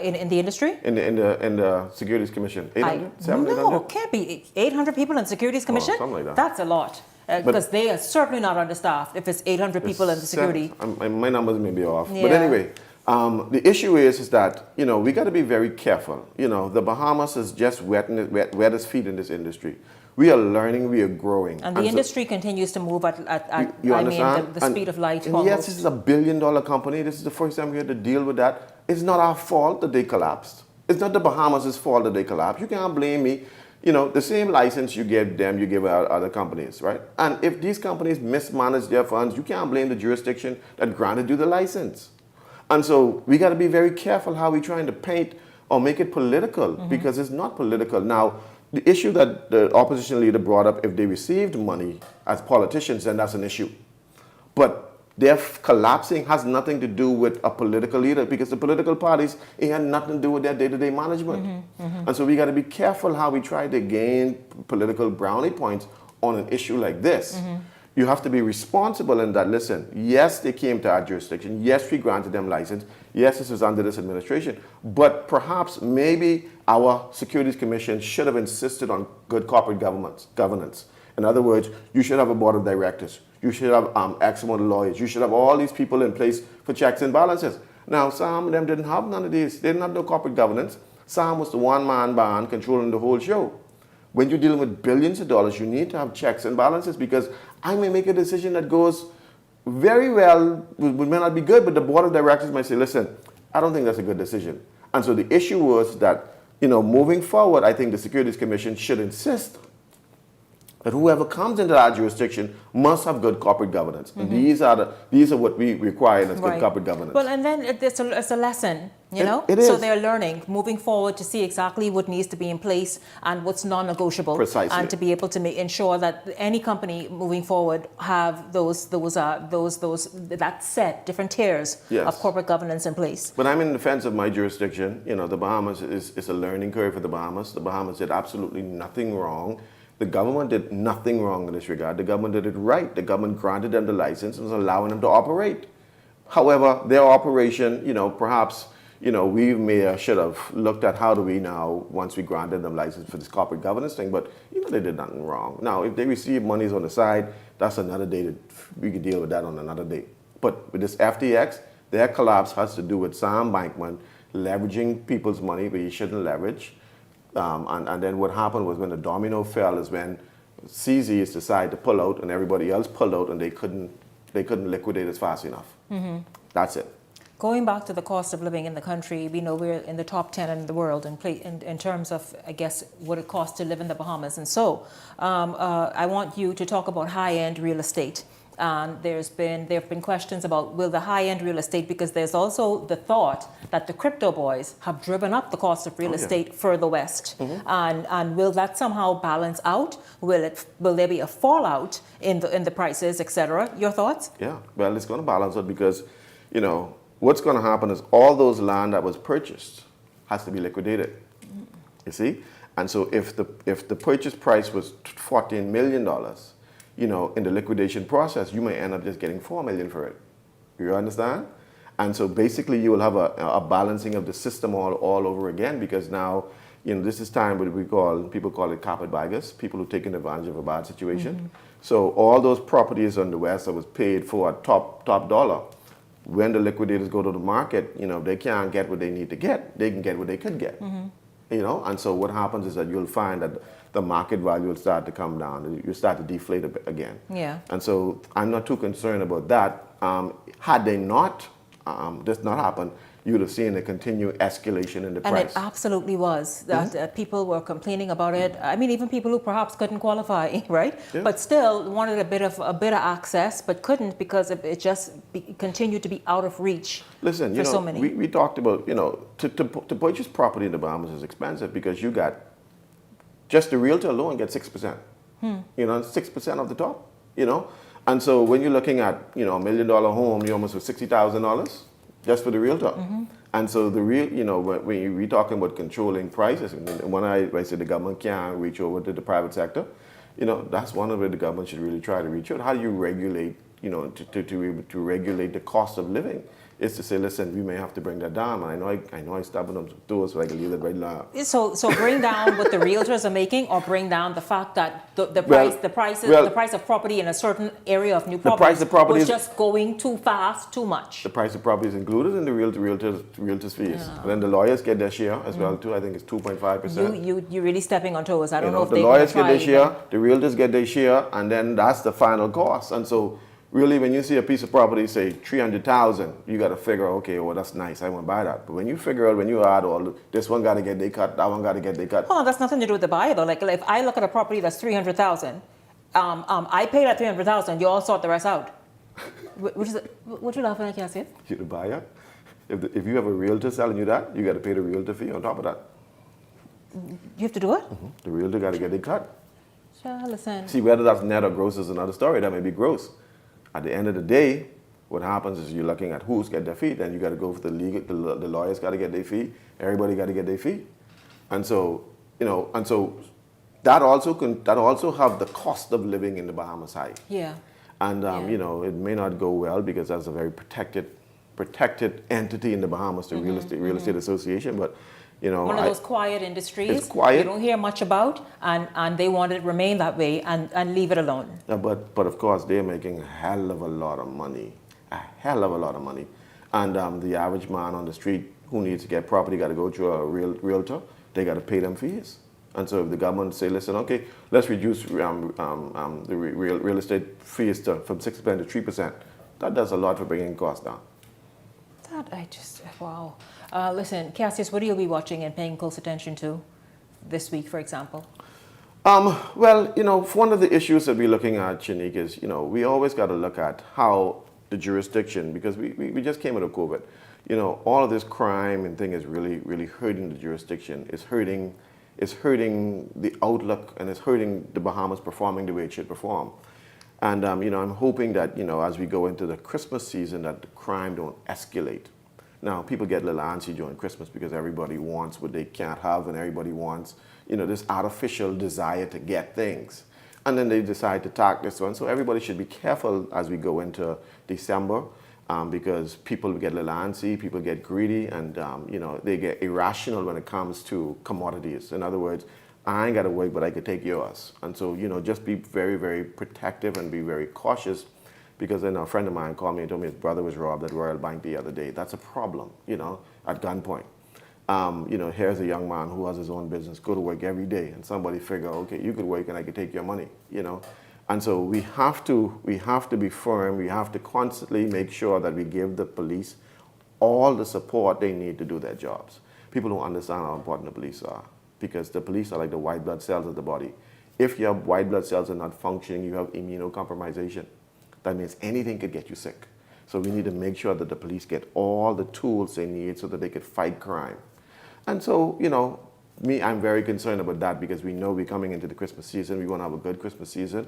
In the industry? In the Securities Commission. 800? 700? No, it can't be 800 people in the Securities Commission. Something like that. That's a lot. Because they are certainly not understaffed if it's 800 people in the security. My numbers may be off. Yeah. But anyway. The issue is that, we got to be very careful. The Bahamas is just wet its feet in this industry. We are learning, we are growing. And the industry continues to move at the speed of light. And yes, this is a billion-dollar company. This is the first time we had to deal with that. It's not our fault that they collapsed. It's not the Bahamas' fault that they collapsed. You can't blame me. The same license you give them, you give other companies, right? And if these companies mismanage their funds, you can't blame the jurisdiction that granted you the license. And so we got to be very careful how we're trying to paint or make it political, because it's not political. Now, the issue that the opposition leader brought up, if they received money as politicians, then that's an issue. But their collapsing has nothing to do with a political leader, because the political parties, it had nothing to do with their day-to-day management. And so we got to be careful how we try to gain political brownie points on an issue like this. You have to be responsible in that, listen, yes, they came to our jurisdiction. Yes, we granted them license. Yes, this was under this administration. But perhaps maybe our Securities Commission should have insisted on good corporate governance. In other words, you should have a board of directors. You should have X amount of lawyers. You should have all these people in place for checks and balances. Now, some of them didn't have none of these. They didn't have no corporate governance. Sam was the one-man band controlling the whole show. When you're dealing with billions of dollars, you need to have checks and balances, because I may make a decision that goes very well, may not be good, but the board of directors might say, listen, I don't think that's a good decision. And so the issue was that, moving forward, I think the Securities Commission should insist that whoever comes into our jurisdiction must have good corporate governance. And these are what we require as good corporate governance. Well, and then it's a lesson, It is. So they're learning, moving forward, to see exactly what needs to be in place and what's non-negotiable. Precisely. And to be able to ensure that any company moving forward have that set, different tiers of corporate governance in place. But I'm in defense of my jurisdiction. The Bahamas is a learning curve for the Bahamas. The Bahamas did absolutely nothing wrong. The government did nothing wrong in this regard. The government did it right. The government granted them the license and was allowing them to operate. However, their operation, perhaps, we may should have looked at how do we now, once we granted them license for this corporate governance thing, but, they did nothing wrong. Now, if they receive monies on the side, that's another day that we could deal with that on another day. But with this FTX, their collapse has to do with Sam Bankman leveraging people's money where you shouldn't leverage. And then what happened was when the domino fell is when CZs decided to pull out and everybody else pulled out and they couldn't liquidate it fast enough. Mm-hmm. That's it. Going back to the cost of living in the country, we know we're in the top 10 in the world in terms of, I guess, what it costs to live in the Bahamas. And so I want you to talk about high-end real estate. There have been questions about will the high-end real estate, because there's also the thought that the crypto boys have driven up the cost of real estate further west. Mm-hmm. And will that somehow balance out? Will there be a fallout in the prices, etc.? Your thoughts? Yeah, well, it's going to balance out because, what's going to happen is all those land that was purchased has to be liquidated. You see? And so if the purchase price was $14 million, in the liquidation process, you may end up just getting $4 million for it. You understand? And so basically you will have a balancing of the system all over again, because now, this is time what people call it carpetbaggers, people who taking advantage of a bad situation. Mm-hmm. So all those properties on the West that was paid for at top dollar, when the liquidators go to the market, they can't get what they need to get, they can get what they could get. Mm-hmm. And so what happens is that you'll find that the market value will start to come down. You start to deflate a bit again. Yeah. And so I'm not too concerned about that. Had they not, this not happened, you would have seen a continued escalation in the price. And it absolutely was. That people were complaining about it. I mean, even people who perhaps couldn't qualify, right? Yeah. But still wanted a bit of access, but couldn't because it just continued to be out of reach. Listen, for so many. We talked about, to purchase property in the Bahamas is expensive because you got, just the realtor alone gets 6%. 6% of the top, And so when you're looking at, $1 million home, you're almost with $60,000 just for the realtor. Mm-hmm. And so the real, when we're talking about controlling prices, and when I say the government can't reach over to the private sector, that's one of it the government should really try to reach out. How do you regulate, to regulate the cost of living? Is to say, listen, we may have to bring that down. I know I stabbed them to so I can leave that right now. So bring down what the realtors are making, or bring down the fact that the price of property in a certain area of new properties was just going too fast, too much. The price of property is included in the realtors fees. Yeah. And then the lawyers get their share as well too. I think it's 2.5%. You're really stepping on toes. I don't know if the lawyers get their share, the realtors get their share, and then that's the final cost. And so really, when you see a piece of property, say $300,000, you got to figure, okay, well, that's nice, I want to buy that. But when you figure out, when you add all, this one got to get their cut, that one got to get their cut. Oh, that's nothing to do with the buyer, though. Like if I look at a property that's $300,000, I pay that $300,000, you all sort the rest out. What you laughing at, Cassie? You're the buyer. If you have a realtor selling you that, you got to pay the realtor fee on top of that. You have to do it? Mm-hmm. The realtor got to get their cut. Sure, listen. See, whether that's net or gross is another story. That may be gross. At the end of the day, what happens is you're looking at who's get their fee. Then you got to go for the legal. The lawyers got to get their fee. Everybody got to get their fee, and so that also have the cost of living in the Bahamas high. Yeah. And it may not go well because that's a very protected entity in the Bahamas, the real estate association, but. One of those quiet industries it's quiet. You don't hear much about, and they want it to remain that way and leave it alone. Yeah, but of course, they're making a hell of a lot of money. And the average man on the street who needs to get property got to go through a realtor. They got to pay them fees. And so if the government say, listen, okay, let's reduce the real estate fees from 6% to 3%, that does a lot for bringing costs down. Wow. Listen, Cassius, what will you be watching and paying close attention to this week, for example? Well, one of the issues that we're looking at, Shanique, is, we always got to look at how the jurisdiction, because we just came out of COVID, all of this crime and thing is really, really hurting the jurisdiction. It's hurting the outlook, and it's hurting the Bahamas performing the way it should perform. And, I'm hoping that, as we go into the Christmas season, that the crime don't escalate. Now, people get a little antsy during Christmas because everybody wants what they can't have, and everybody wants, this artificial desire to get things. And then they decide to tack this one. So everybody should be careful as we go into December. because people get a little antsy, people get greedy, and you know, they get irrational when it comes to commodities. In other words, I ain't got to work, but I could take yours. And so, you know, just be very, very protective and be very cautious, because then a friend of mine called me and told me his brother was robbed at Royal Bank the other day. That's a problem, you know, at gunpoint. You know, here's a young man who has his own business, go to work every day, and somebody figure, okay, you could work and I could take your money, you know. And so we have to be firm. We have to constantly make sure that we give the police all the support they need to do their jobs. People don't understand how important the police are, because the police are like the white blood cells of the body. If your white blood cells are not functioning, you have immunocompromisation. That means anything could get you sick. So we need to make sure that the police get all the tools they need so that they could fight crime. And so, you know, I'm very concerned about that, because we know we're coming into the Christmas season. We want to have a good Christmas season,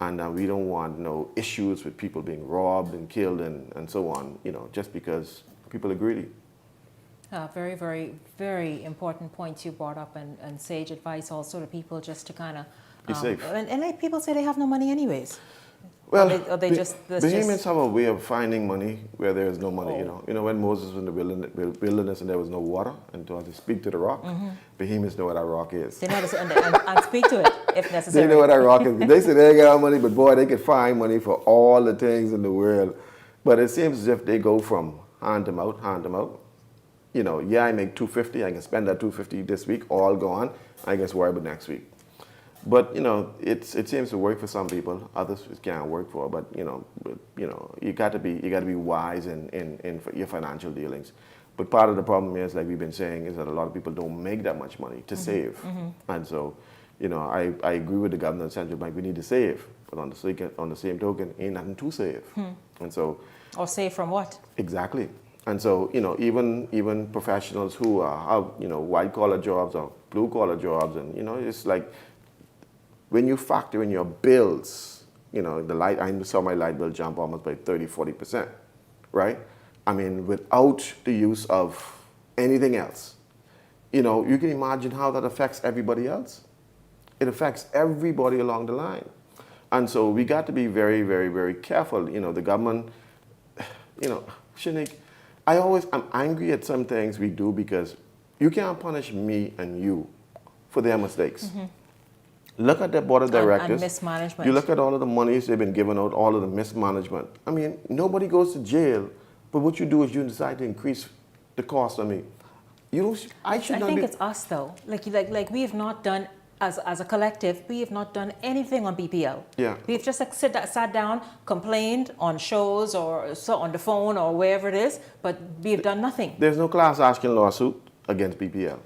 and we don't want no issues with people being robbed and killed and so on, you know, just because people are greedy. Very, very, very important points you brought up, and sage advice also to people just to kind of... Be safe. And people say they have no money anyways. Well, Bahamians have a way of finding money where there is no money, you know. You know, when Moses was in the wilderness and there was no water, and to speak to the rock, Bahamians know what that rock is. They know how to and speak to it if necessary. They know what that rock is. They say they ain't got money, but boy, they could find money for all the things in the world. But it seems as if they go from hand to mouth. You know, yeah, I make $250, I can spend that $250 this week, all gone. I guess worry about next week. But you know, it seems to work for some people. Others it can't work for. But you know, you got to be wise in your financial dealings. But part of the problem is, like we've been saying, is that a lot of people don't make that much money to save. And so, you know, I agree with the governor and central bank. We need to save, but on the same token, ain't nothing to save. And so. Or save from what? Exactly. And so, you know, even professionals who have, you know, white collar jobs or blue collar jobs, and you know, it's like, when you factor in your bills, you know, I saw my light bill jump almost by 30-40%, right? I mean, without the use of anything else. You know, you can imagine how that affects everybody else. It affects everybody along the line. And so we got to be very, very, very careful. You know, the government, you know, Shanique, I'm angry at some things we do, because you can't punish me and you for their mistakes. Look at the board of directors. And mismanagement. You look at all of the monies they've been giving out, all of the mismanagement. I mean, nobody goes to jail, but what you do is you decide to increase the cost on me. I think it's us though. Like we have not done, as a collective, we have not done anything on BPL. Yeah. We've just sat down, complained on shows or on the phone or wherever it is, but we have done nothing. There's no class action lawsuit against BPL,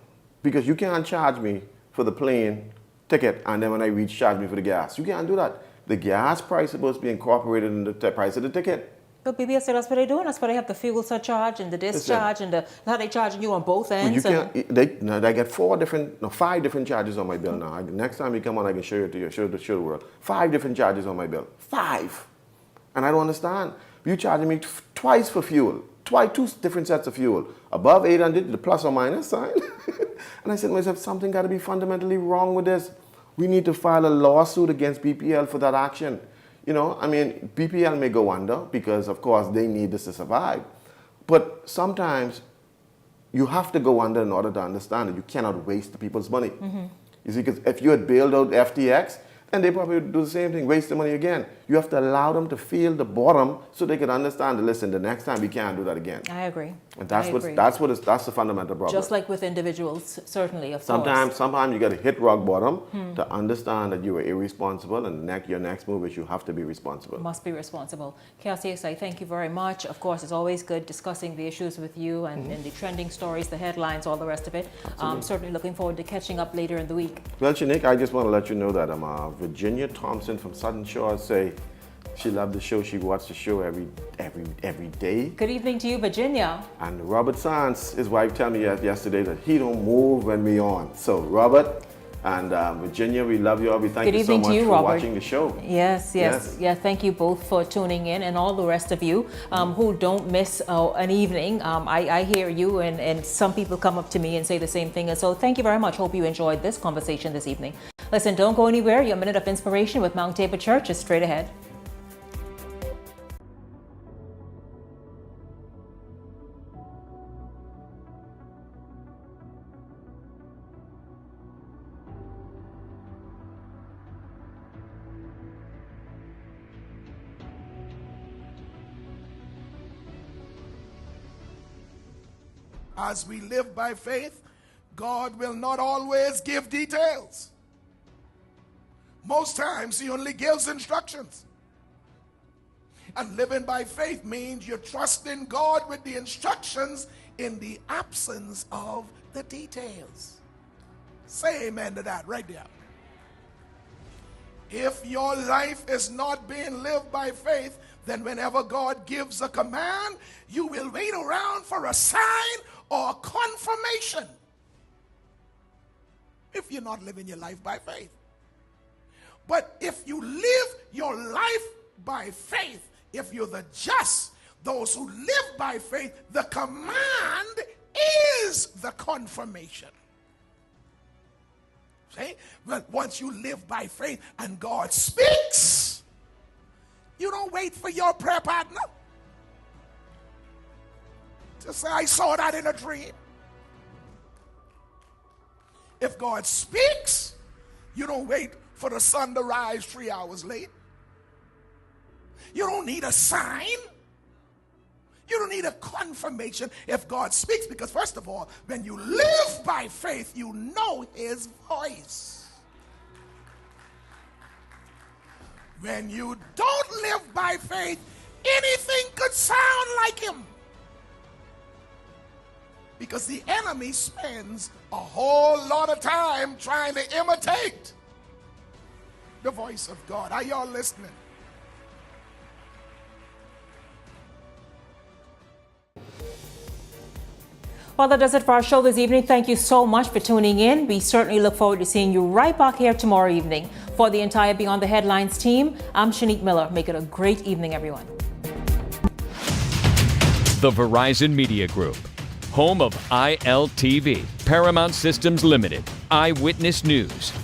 because you can't charge me for the plane ticket and then when I reach, charge me for the gas. You can't do that. The gas price is supposed to be incorporated in the price of the ticket. But BPL said that's what they're doing. That's why they have the fuel surcharge and the discharge and how they charging you on both ends. Well, they get 5 different charges on my bill now. Next time you come on, I can show you to you, show the world. 5 different charges on my bill. 5. And I don't understand. You charging me twice for fuel. 2 different sets of fuel. Above 800, the plus or minus sign. And I said to myself, something got to be fundamentally wrong with this. We need to file a lawsuit against BPL for that action. You know, I mean, BPL may go under because, of course, they need this to survive. But sometimes you have to go under in order to understand that you cannot waste the people's money. You see, because if you had bailed out FTX, and they probably would do the same thing, waste the money again. You have to allow them to feel the bottom so they can understand that, listen, the next time we can't do that again. I agree. And that's the fundamental problem. Just like with individuals, certainly, of course. Sometimes you got to hit rock bottom to understand that you were irresponsible, and your next move is you have to be responsible. Must be responsible. Kiasi, I thank you very much. Of course, it's always good discussing the issues with you and the trending stories, the headlines, all the rest of it. Certainly looking forward to catching up later in the week. Well, Shanique, I just want to let you know that Virginia Thompson from Southern Shore say she loved the show. She watched the show every day. Good evening to you, Virginia. And Robert Sands, his wife, told me yesterday that he don't move when we on. So Robert and Virginia, we love you all. We thank you so much for watching the show. Yes. Yeah, thank you both for tuning in, and all the rest of you who don't miss an evening. I hear you, and some people come up to me and say the same thing. And so thank you very much. Hope you enjoyed this conversation this evening. Listen, don't go anywhere. Your Minute of Inspiration with Mount Tabor Church is straight ahead. As we live by faith, God will not always give details. Most times he only gives instructions. And living by faith means you trust in God with the instructions in the absence of the details. Say amen to that right there. If your life is not being lived by faith, then whenever God gives a command, you will wait around for a sign or confirmation. If you're not living your life by faith. But if you live your life by faith, if you're the just, those who live by faith, the command is the confirmation. See? But once you live by faith and God speaks, you don't wait for your prayer partner to say, I saw that in a dream. If God speaks, you don't wait for the sun to rise 3 hours late. You don't need a sign. You don't need a confirmation if God speaks, because first of all, when you live by faith, you know his voice. When you don't live by faith, anything could sound like him. Because the enemy spends a whole lot of time trying to imitate the voice of God. Are y'all listening? Well, that does it for our show this evening. Thank you so much for tuning in. We certainly look forward to seeing you right back here tomorrow evening. For the entire Beyond the Headlines team, I'm Shanique Miller. Make it a great evening, everyone. The Verizon Media Group, home of ILTV, Paramount Systems Limited, Eyewitness News,